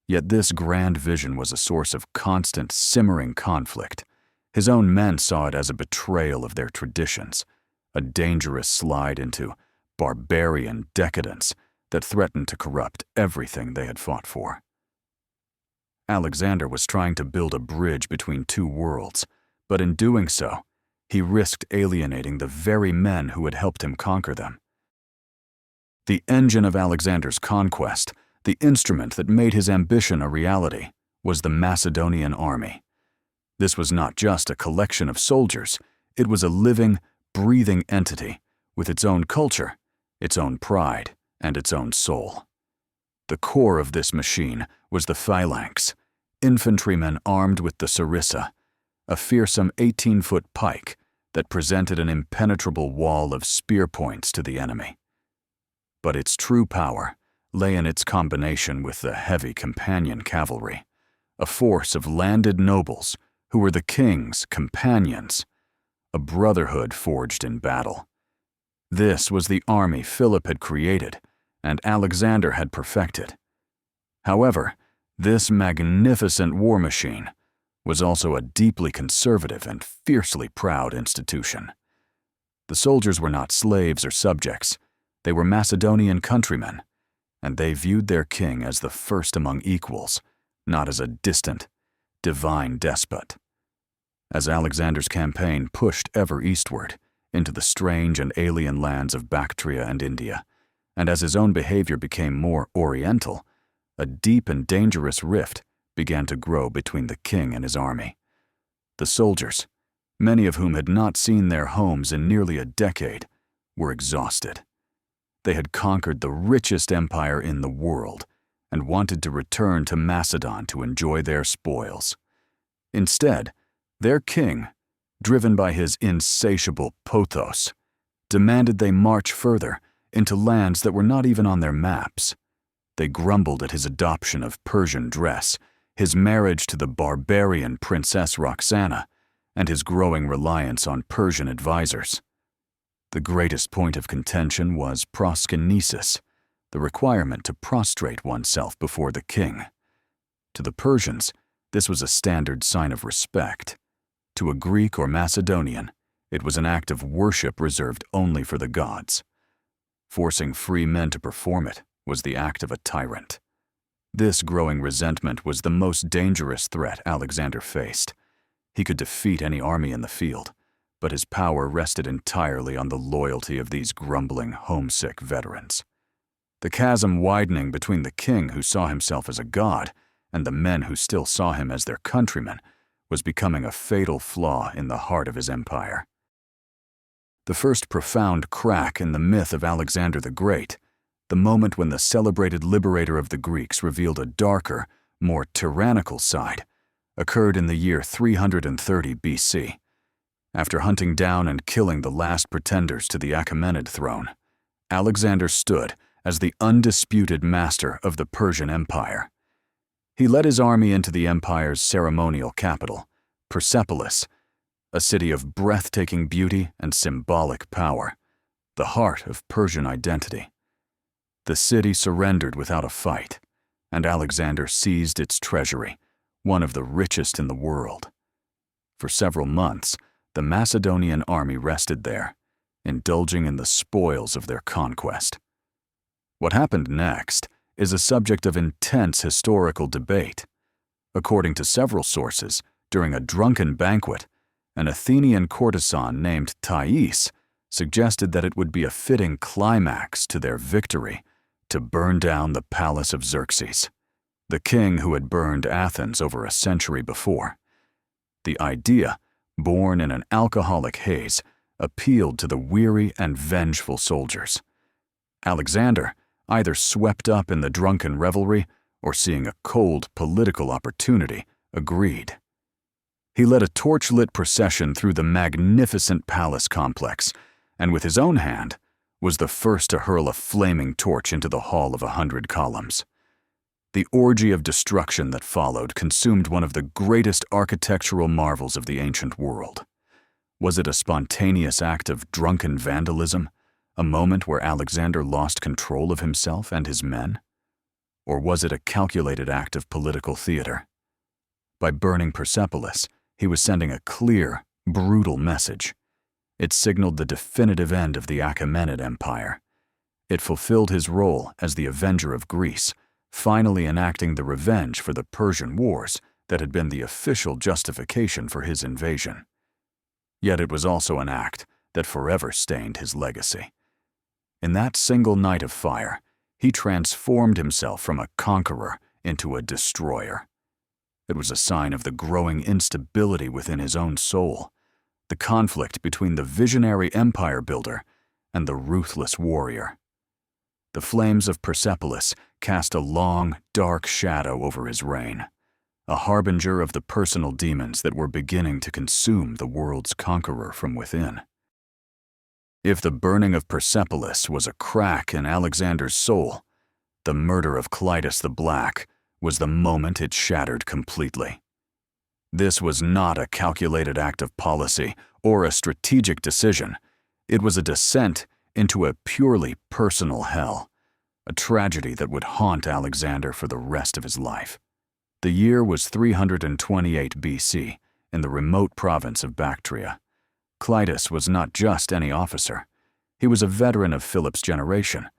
Yet this grand vision was a source of constant, simmering conflict. His own men saw it as a betrayal of their traditions, a dangerous slide into barbarian decadence that threatened to corrupt everything they had fought for. Alexander was trying to build a bridge between two worlds, but in doing so, he risked alienating the very men who had helped him conquer them. The engine of Alexander's conquest, the instrument that made his ambition a reality, was the Macedonian army. This was not just a collection of soldiers, it was a living, breathing entity with its own culture, its own pride, and its own soul. The core of this machine was the phalanx, infantrymen armed with the sarissa, a fearsome 18-foot pike that presented an impenetrable wall of spear points to the enemy. But its true power lay in its combination with the heavy companion cavalry, a force of landed nobles who were the king's companions, a brotherhood forged in battle. This was the army Philip had created and Alexander had perfected. However, this magnificent war machine was also a deeply conservative and fiercely proud institution. The soldiers were not slaves or subjects, they were Macedonian countrymen, and they viewed their king as the first among equals, not as a distant, divine despot. As Alexander's campaign pushed ever eastward into the strange and alien lands of Bactria and India, and as his own behavior became more oriental, a deep and dangerous rift began to grow between the king and his army. The soldiers, many of whom had not seen their homes in nearly a decade, were exhausted. They had conquered the richest empire in the world and wanted to return to Macedon to enjoy their spoils. Instead, their king, driven by his insatiable pothos, demanded they march further into lands that were not even on their maps. They grumbled at his adoption of Persian dress, his marriage to the barbarian Princess Roxana, and his growing reliance on Persian advisors. The greatest point of contention was proskynesis, the requirement to prostrate oneself before the king. To the Persians, this was a standard sign of respect. To a Greek or Macedonian, it was an act of worship reserved only for the gods. Forcing free men to perform it was the act of a tyrant. This growing resentment was the most dangerous threat Alexander faced. He could defeat any army in the field, but his power rested entirely on the loyalty of these grumbling, homesick veterans. The chasm widening between the king who saw himself as a god and the men who still saw him as their countrymen was becoming a fatal flaw in the heart of his empire. The first profound crack in the myth of Alexander the Great, the moment when the celebrated liberator of the Greeks revealed a darker, more tyrannical side, occurred in the year 330 BC. After hunting down and killing the last pretenders to the Achaemenid throne, Alexander stood as the undisputed master of the Persian Empire. He led his army into the empire's ceremonial capital, Persepolis, a city of breathtaking beauty and symbolic power, the heart of Persian identity. The city surrendered without a fight, and Alexander seized its treasury, one of the richest in the world. For several months, the Macedonian army rested there, indulging in the spoils of their conquest. What happened next is a subject of intense historical debate. According to several sources, during a drunken banquet, an Athenian courtesan named Thais suggested that it would be a fitting climax to their victory to burn down the palace of Xerxes, the king who had burned Athens over a century before. The idea, born in an alcoholic haze, appealed to the weary and vengeful soldiers. Alexander, either swept up in the drunken revelry or seeing a cold political opportunity, agreed. He led a torch-lit procession through the magnificent palace complex, and with his own hand was the first to hurl a flaming torch into the Hall of 100 Columns. The orgy of destruction that followed consumed one of the greatest architectural marvels of the ancient world. Was it a spontaneous act of drunken vandalism, a moment where Alexander lost control of himself and his men? Or was it a calculated act of political theater? By burning Persepolis, he was sending a clear, brutal message. It signaled the definitive end of the Achaemenid Empire. It fulfilled his role as the avenger of Greece, finally enacting the revenge for the Persian Wars that had been the official justification for his invasion. Yet it was also an act that forever stained his legacy. In that single night of fire, he transformed himself from a conqueror into a destroyer. It was a sign of the growing instability within his own soul, the conflict between the visionary empire builder and the ruthless warrior. The flames of Persepolis cast a long, dark shadow over his reign, a harbinger of the personal demons that were beginning to consume the world's conqueror from within. If the burning of Persepolis was a crack in Alexander's soul, the murder of Clitus the Black was the moment it shattered completely. This was not a calculated act of policy or a strategic decision. It was a descent into a purely personal hell, a tragedy that would haunt Alexander for the rest of his life. The year was 328 BC in the remote province of Bactria. Clitus was not just any officer. He was a veteran of Philip's generation,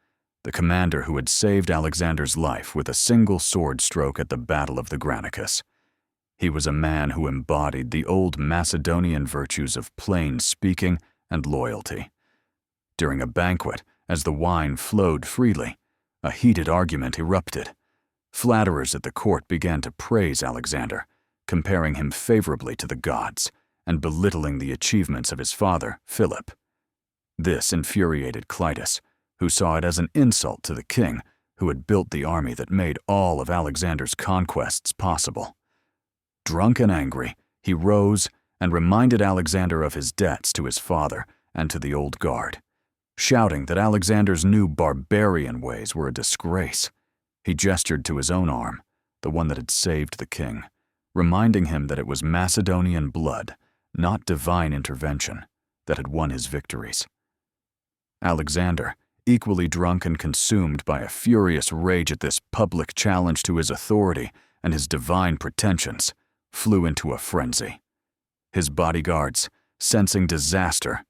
the commander who had saved Alexander's life with a single sword stroke at the Battle of the Granicus. He was a man who embodied the old Macedonian virtues of plain speaking and loyalty. During a banquet, as the wine flowed freely, a heated argument erupted. Flatterers at the court began to praise Alexander, comparing him favorably to the gods and belittling the achievements of his father, Philip. This infuriated Clitus, who saw it as an insult to the king who had built the army that made all of Alexander's conquests possible. Drunk and angry, he rose and reminded Alexander of his debts to his father and to the old guard, shouting that Alexander's new barbarian ways were a disgrace. He gestured to his own arm, the one that had saved the king, reminding him that it was Macedonian blood, not divine intervention, that had won his victories. Alexander, equally drunk and consumed by a furious rage at this public challenge to his authority and his divine pretensions, flew into a frenzy. His bodyguards, sensing disaster,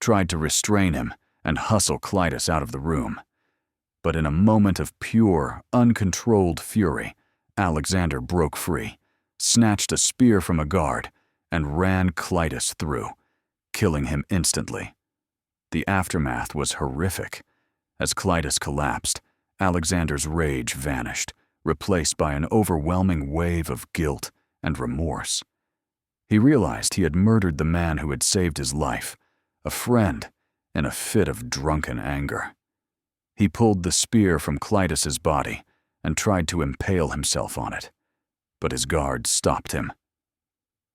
tried to restrain him and hustle Clitus out of the room. But in a moment of pure, uncontrolled fury, Alexander broke free, snatched a spear from a guard, and ran Clitus through, killing him instantly. The aftermath was horrific. As Clitus collapsed, Alexander's rage vanished, replaced by an overwhelming wave of guilt and remorse. He realized he had murdered the man who had saved his life, a friend, in a fit of drunken anger. He pulled the spear from Clitus's body and tried to impale himself on it, but his guard stopped him.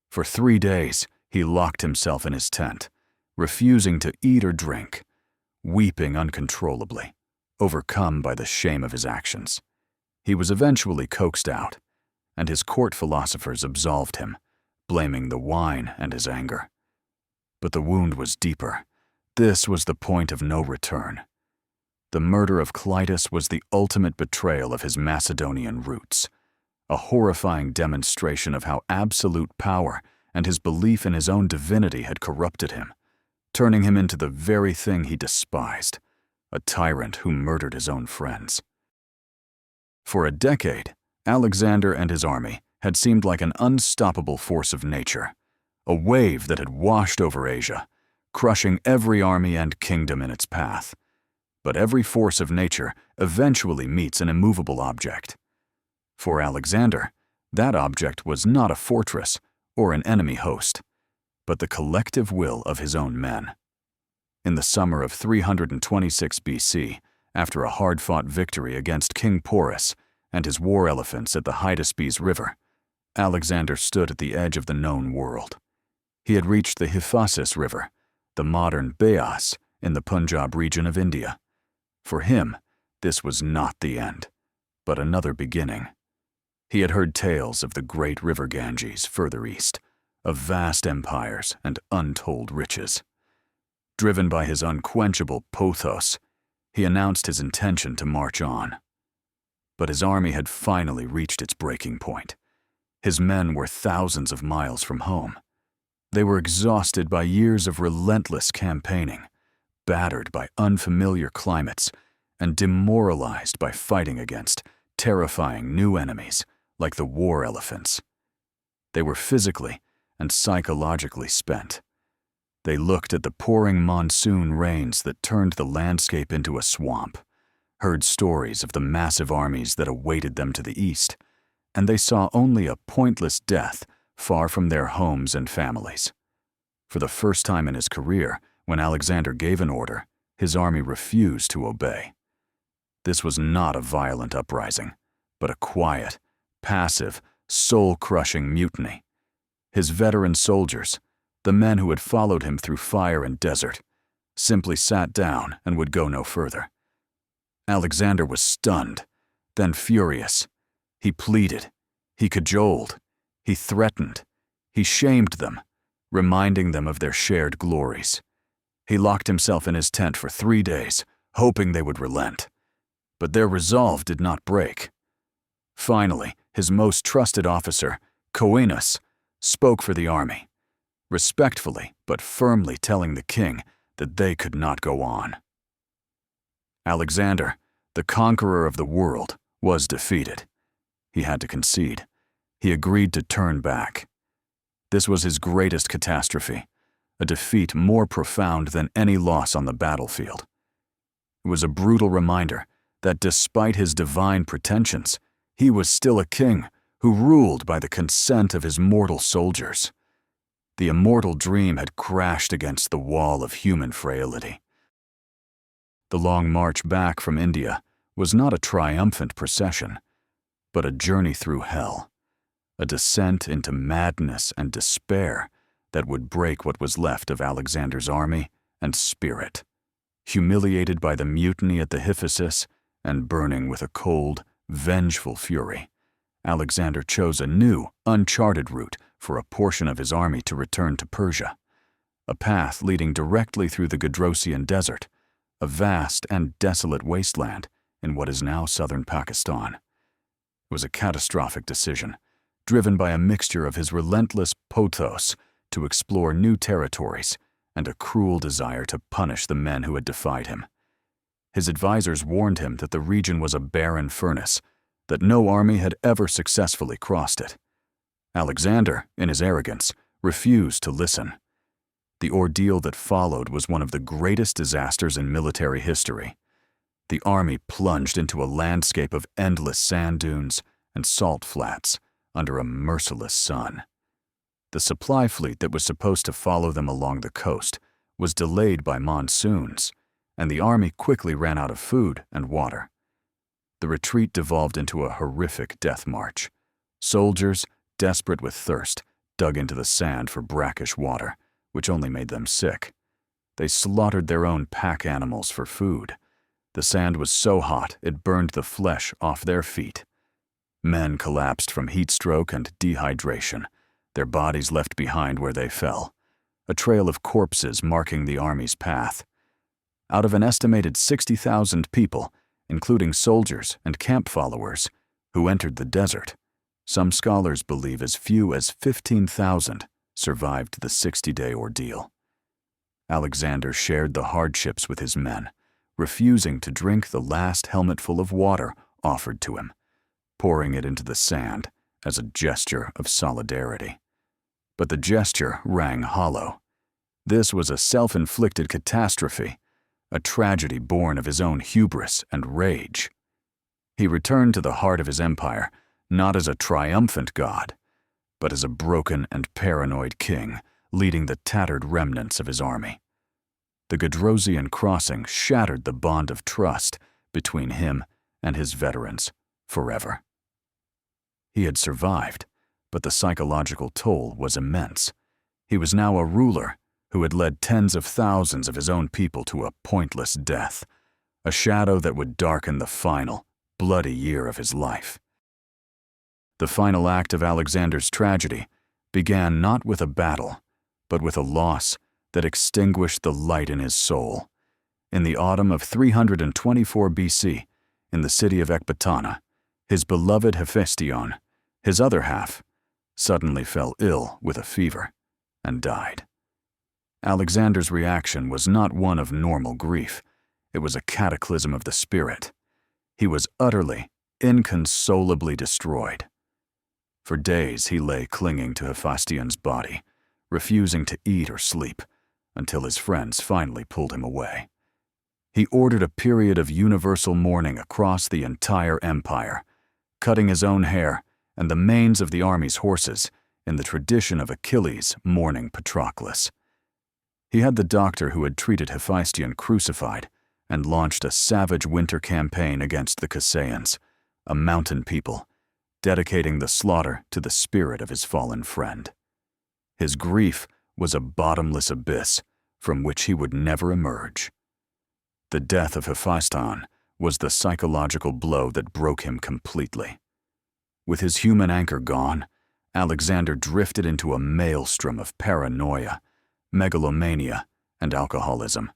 For 3 days, he locked himself in his tent, refusing to eat or drink, weeping uncontrollably, overcome by the shame of his actions. He was eventually coaxed out, and his court philosophers absolved him, blaming the wine and his anger. But the wound was deeper. This was the point of no return. The murder of Clitus was the ultimate betrayal of his Macedonian roots, a horrifying demonstration of how absolute power and his belief in his own divinity had corrupted him, turning him into the very thing he despised, a tyrant who murdered his own friends. For a decade, Alexander and his army had seemed like an unstoppable force of nature, a wave that had washed over Asia, crushing every army and kingdom in its path. But every force of nature eventually meets an immovable object. For Alexander, that object was not a fortress or an enemy host, but the collective will of his own men. In the summer of 326 BC, after a hard-fought victory against King Porus and his war elephants at the Hydaspes River, Alexander stood at the edge of the known world. He had reached the Hyphasis River, the modern Beas in the Punjab region of India. For him, this was not the end, but another beginning. He had heard tales of the great river Ganges further east, of vast empires and untold riches. Driven by his unquenchable pothos, he announced his intention to march on. But his army had finally reached its breaking point. His men were thousands of miles from home. They were exhausted by years of relentless campaigning, battered by unfamiliar climates, and demoralized by fighting against terrifying new enemies like the war elephants. They were physically and psychologically spent. They looked at the pouring monsoon rains that turned the landscape into a swamp, heard stories of the massive armies that awaited them to the east, and they saw only a pointless death far from their homes and families. For the first time in his career, when Alexander gave an order, his army refused to obey. This was not a violent uprising, but a quiet, passive, soul-crushing mutiny. His veteran soldiers, the men who had followed him through fire and desert, simply sat down and would go no further. Alexander was stunned, then furious. He pleaded, he cajoled, he threatened, he shamed them, reminding them of their shared glories. He locked himself in his tent for 3 days, hoping they would relent. But their resolve did not break. Finally, his most trusted officer, Coenus, spoke for the army, respectfully but firmly telling the king that they could not go on. Alexander, the conqueror of the world, was defeated. He had to concede. he agreed to turn back. This was his greatest catastrophe, a defeat more profound than any loss on the battlefield. It was a brutal reminder that despite his divine pretensions, he was still a king who ruled by the consent of his mortal soldiers. The immortal dream had crashed against the wall of human frailty. The long march back from India was not a triumphant procession, but a journey through hell, a descent into madness and despair that would break what was left of Alexander's army and spirit. Humiliated by the mutiny at the Hiphasis and burning with a cold, vengeful fury, Alexander chose a new, uncharted route for a portion of his army to return to Persia, a path leading directly through the Gedrosian Desert, a vast and desolate wasteland in what is now southern Pakistan. It was a catastrophic decision, driven by a mixture of his relentless pothos to explore new territories and a cruel desire to punish the men who had defied him. His advisors warned him that the region was a barren furnace, that no army had ever successfully crossed it. Alexander, in his arrogance, refused to listen. The ordeal that followed was one of the greatest disasters in military history. The army plunged into a landscape of endless sand dunes and salt flats under a merciless sun. The supply fleet that was supposed to follow them along the coast was delayed by monsoons, and the army quickly ran out of food and water. The retreat devolved into a horrific death march. Soldiers, desperate with thirst, dug into the sand for brackish water, which only made them sick. They slaughtered their own pack animals for food. The sand was so hot it burned the flesh off their feet. Men collapsed from heat stroke and dehydration, their bodies left behind where they fell, a trail of corpses marking the army's path. Out of an estimated 60,000 people, including soldiers and camp followers, who entered the desert, some scholars believe as few as 15,000 survived the 60-day ordeal. Alexander shared the hardships with his men, refusing to drink the last helmetful of water offered to him, pouring it into the sand as a gesture of solidarity. But the gesture rang hollow. This was a self-inflicted catastrophe, a tragedy born of his own hubris and rage. He returned to the heart of his empire, not as a triumphant god, but as a broken and paranoid king leading the tattered remnants of his army. The Gedrosian crossing shattered the bond of trust between him and his veterans forever. He had survived, but the psychological toll was immense. He was now a ruler who had led tens of thousands of his own people to a pointless death, a shadow that would darken the final, bloody year of his life. The final act of Alexander's tragedy began not with a battle, but with a loss that extinguished the light in his soul. In the autumn of 324 BC, in the city of Ecbatana, his beloved Hephaestion, his other half, suddenly fell ill with a fever and died. Alexander's reaction was not one of normal grief. It was a cataclysm of the spirit. He was utterly, inconsolably destroyed. For days he lay clinging to Hephaestion's body, refusing to eat or sleep, until his friends finally pulled him away. He ordered a period of universal mourning across the entire empire, cutting his own hair and the manes of the army's horses in the tradition of Achilles mourning Patroclus. He had the doctor who had treated Hephaestion crucified and launched a savage winter campaign against the Cassaians, a mountain people, dedicating the slaughter to the spirit of his fallen friend. His grief was a bottomless abyss from which he would never emerge. The death of Hephaestion was the psychological blow that broke him completely. With his human anchor gone, Alexander drifted into a maelstrom of paranoia, megalomania, and alcoholism.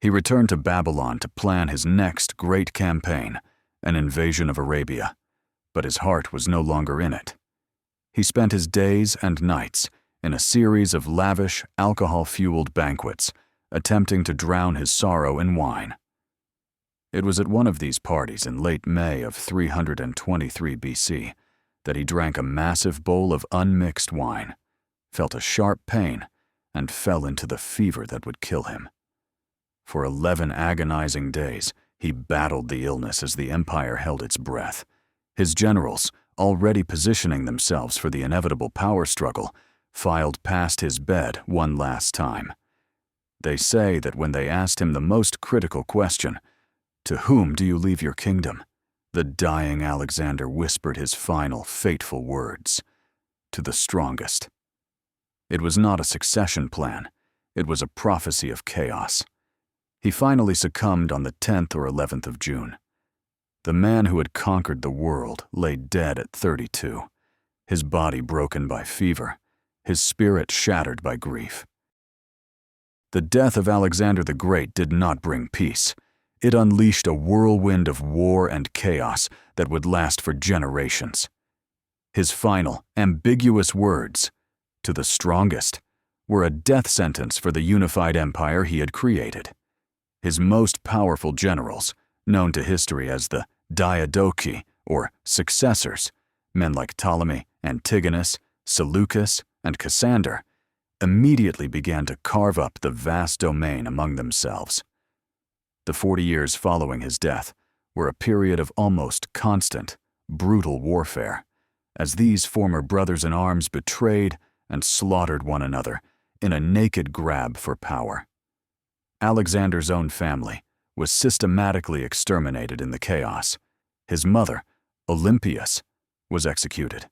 He returned to Babylon to plan his next great campaign, an invasion of Arabia, but his heart was no longer in it. He spent his days and nights in a series of lavish, alcohol-fueled banquets, attempting to drown his sorrow in wine. It was at one of these parties in late May of 323 BC that he drank a massive bowl of unmixed wine, felt a sharp pain, and fell into the fever that would kill him. For 11 agonizing days, he battled the illness as the empire held its breath. His generals, already positioning themselves for the inevitable power struggle, filed past his bed one last time. They say that when they asked him the most critical question, "To whom do you leave your kingdom?" the dying Alexander whispered his final, fateful words, "To the strongest." It was not a succession plan. It was a prophecy of chaos. He finally succumbed on the 10th or 11th of June. The man who had conquered the world lay dead at 32, his body broken by fever, his spirit shattered by grief. The death of Alexander the Great did not bring peace. It unleashed a whirlwind of war and chaos that would last for generations. His final, ambiguous words, "To the strongest," were a death sentence for the unified empire he had created. His most powerful generals, known to history as the Diadochi, or successors, men like Ptolemy, Antigonus, Seleucus, and Cassander, immediately began to carve up the vast domain among themselves. The 40 years following his death were a period of almost constant, brutal warfare, as these former brothers-in-arms betrayed and slaughtered one another in a naked grab for power. Alexander's own family was systematically exterminated in the chaos. His mother, Olympias, was executed.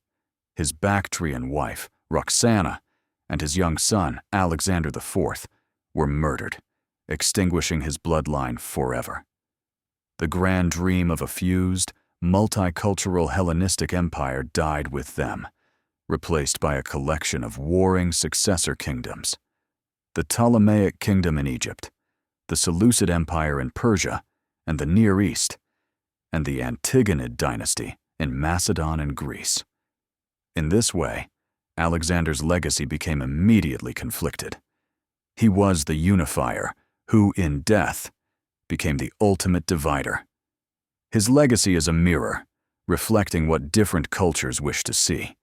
His Bactrian wife, Roxana, and his young son, Alexander IV, were murdered, extinguishing his bloodline forever. The grand dream of a fused, multicultural Hellenistic empire died with them, replaced by a collection of warring successor kingdoms. The Ptolemaic kingdom in Egypt, the Seleucid Empire in Persia and the Near East, and the Antigonid dynasty in Macedon and Greece. In this way, Alexander's legacy became immediately conflicted. He was the unifier who, in death, became the ultimate divider. His legacy is a mirror, reflecting what different cultures wish to see.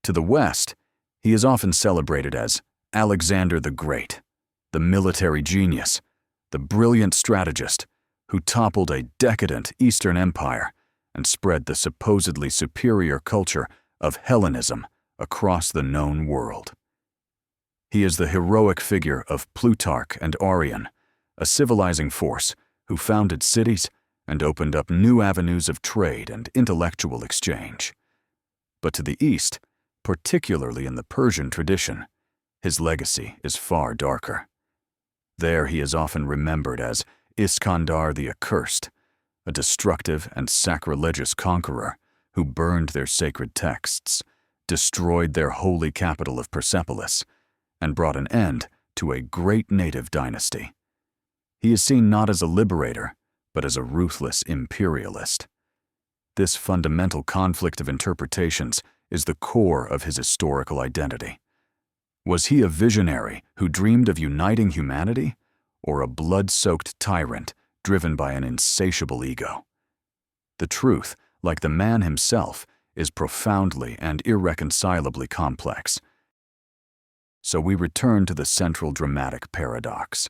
To the West, he is often celebrated as Alexander the Great, the military genius, the brilliant strategist who toppled a decadent Eastern empire and spread the supposedly superior culture of Hellenism across the known world. He is the heroic figure of Plutarch and Arrian, a civilizing force who founded cities and opened up new avenues of trade and intellectual exchange. But to the East, particularly in the Persian tradition, his legacy is far darker. There he is often remembered as Iskandar the Accursed, a destructive and sacrilegious conqueror who burned their sacred texts, destroyed their holy capital of Persepolis, and brought an end to a great native dynasty. He is seen not as a liberator, but as a ruthless imperialist. This fundamental conflict of interpretations is the core of his historical identity. Was he a visionary who dreamed of uniting humanity, or a blood-soaked tyrant driven by an insatiable ego? The truth, like the man himself, is profoundly and irreconcilably complex. So we return to the central dramatic paradox.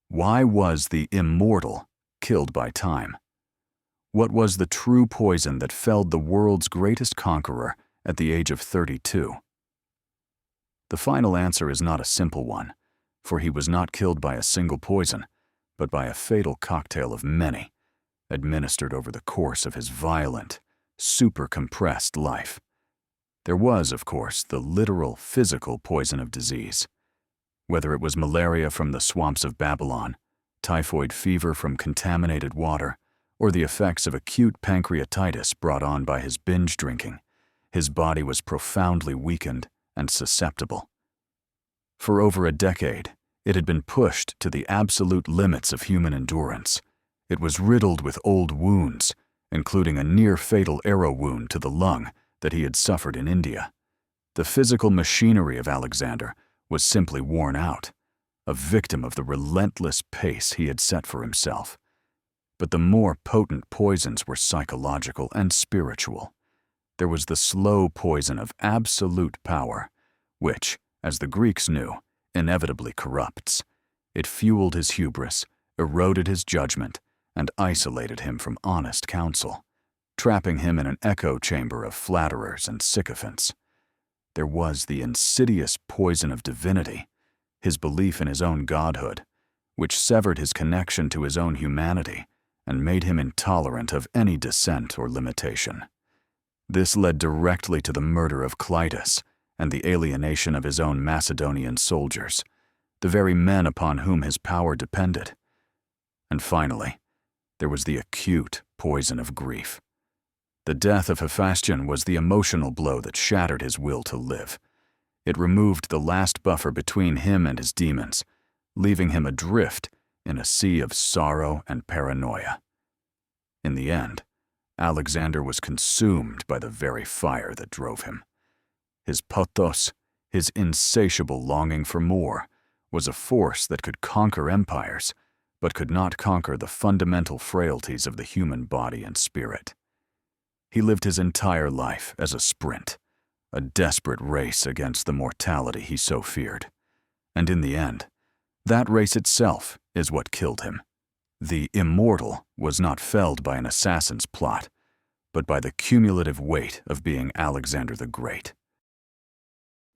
Why was the immortal killed by time? What was the true poison that felled the world's greatest conqueror at the age of 32? The final answer is not a simple one, for he was not killed by a single poison, but by a fatal cocktail of many, administered over the course of his violent, super-compressed life. There was, of course, the literal physical poison of disease. Whether it was malaria from the swamps of Babylon, typhoid fever from contaminated water, or the effects of acute pancreatitis brought on by his binge drinking, his body was profoundly weakened and susceptible. For over a decade, it had been pushed to the absolute limits of human endurance. It was riddled with old wounds, including a near-fatal arrow wound to the lung that he had suffered in India. The physical machinery of Alexander was simply worn out, a victim of the relentless pace he had set for himself. But the more potent poisons were psychological and spiritual. there was the slow poison of absolute power, which, as the Greeks knew, inevitably corrupts. It fueled his hubris, eroded his judgment, and isolated him from honest counsel, trapping him in an echo chamber of flatterers and sycophants. There was the insidious poison of divinity, his belief in his own godhood, which severed his connection to his own humanity and made him intolerant of any dissent or limitation. This led directly to the murder of Clitus and the alienation of his own Macedonian soldiers, the very men upon whom his power depended. And finally, there was the acute poison of grief. The death of Hephaestion was the emotional blow that shattered his will to live. It removed the last buffer between him and his demons, leaving him adrift in a sea of sorrow and paranoia. In the end, Alexander was consumed by the very fire that drove him. His pathos, his insatiable longing for more, was a force that could conquer empires, but could not conquer the fundamental frailties of the human body and spirit. He lived his entire life as a sprint, a desperate race against the mortality he so feared. And in the end, that race itself is what killed him. The immortal was not felled by an assassin's plot, but by the cumulative weight of being Alexander the Great.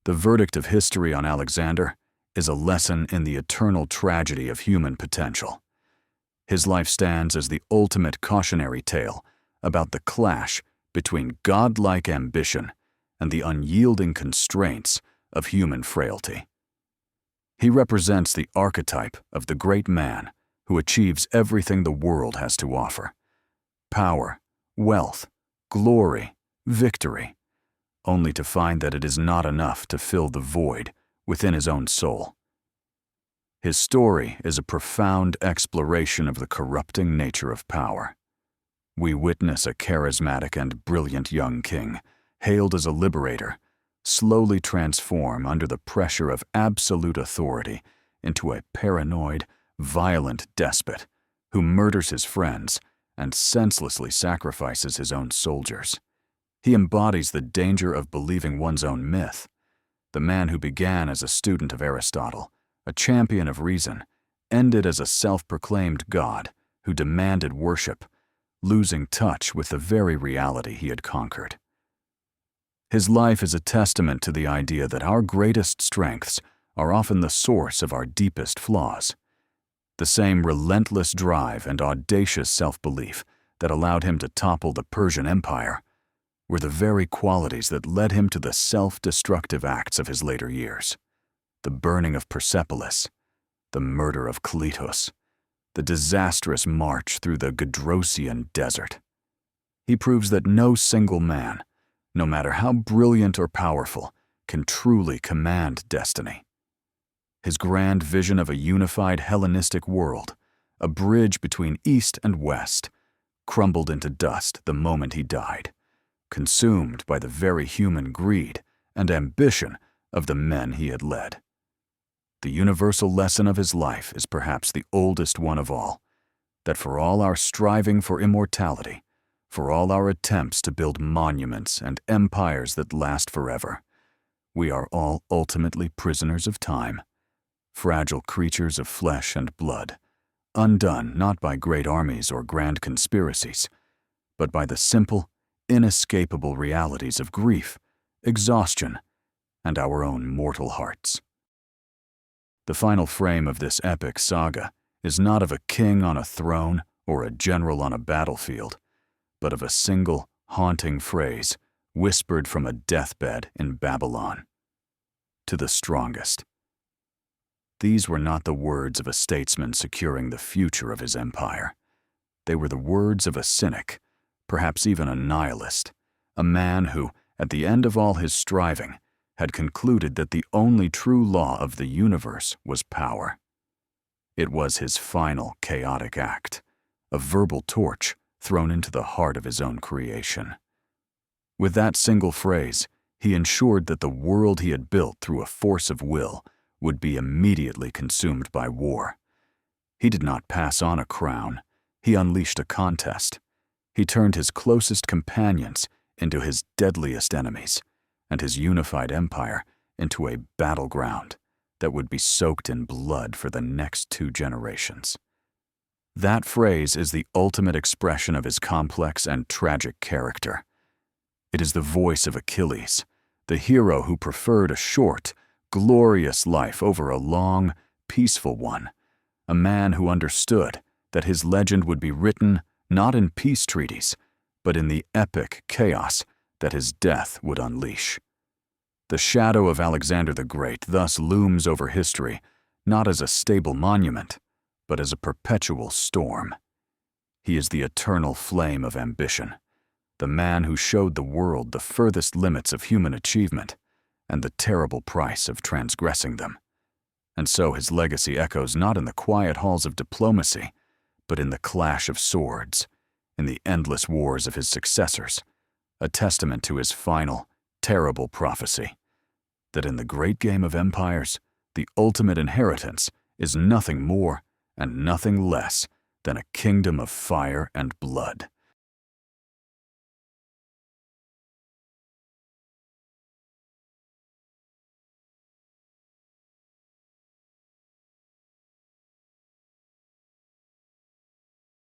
The verdict of history on Alexander is a lesson in the eternal tragedy of human potential. His life stands as the ultimate cautionary tale about the clash between godlike ambition and the unyielding constraints of human frailty. He represents the archetype of the great man who achieves everything the world has to offer: power, wealth, glory, victory, only to find that it is not enough to fill the void within his own soul. His story is a profound exploration of the corrupting nature of power. We witness a charismatic and brilliant young king, hailed as a liberator, slowly transform under the pressure of absolute authority into a paranoid, violent despot who murders his friends and senselessly sacrifices his own soldiers. He embodies the danger of believing one's own myth. The man who began as a student of Aristotle, a champion of reason, ended as a self-proclaimed god who demanded worship, losing touch with the very reality he had conquered. His life is a testament to the idea that our greatest strengths are often the source of our deepest flaws. The same relentless drive and audacious self-belief that allowed him to topple the Persian Empire were the very qualities that led him to the self-destructive acts of his later years: the burning of Persepolis, the murder of Cletus, the disastrous march through the Gedrosian desert. He proves that no single man, no matter how brilliant or powerful, can truly command destiny. His grand vision of a unified Hellenistic world, a bridge between East and West, crumbled into dust the moment he died, consumed by the very human greed and ambition of the men he had led. The universal lesson of his life is perhaps the oldest one of all, that for all our striving for immortality, for all our attempts to build monuments and empires that last forever, we are all ultimately prisoners of time, fragile creatures of flesh and blood, undone not by great armies or grand conspiracies, but by the simple, inescapable realities of grief, exhaustion, and our own mortal hearts. The final frame of this epic saga is not of a king on a throne or a general on a battlefield, but of a single, haunting phrase whispered from a deathbed in Babylon: to the strongest. These were not the words of a statesman securing the future of his empire. They were the words of a cynic, perhaps even a nihilist, a man who, at the end of all his striving, had concluded that the only true law of the universe was power. It was his final chaotic act, a verbal torch thrown into the heart of his own creation. With that single phrase, he ensured that the world he had built through a force of will would be immediately consumed by war. He did not pass on a crown. He unleashed a contest. He turned his closest companions into his deadliest enemies, and his unified empire into a battleground that would be soaked in blood for the next 2 generations. That phrase is the ultimate expression of his complex and tragic character. It is the voice of Achilles, the hero who preferred a short, glorious life over a long, peaceful one, a man who understood that his legend would be written not in peace treaties, but in the epic chaos that his death would unleash. The shadow of Alexander the Great thus looms over history, not as a stable monument, but as a perpetual storm. He is the eternal flame of ambition, the man who showed the world the furthest limits of human achievement and the terrible price of transgressing them. And so his legacy echoes not in the quiet halls of diplomacy, but in the clash of swords, in the endless wars of his successors, a testament to his final, terrible prophecy, that in the great game of empires, the ultimate inheritance is nothing more and nothing less than a kingdom of fire and blood.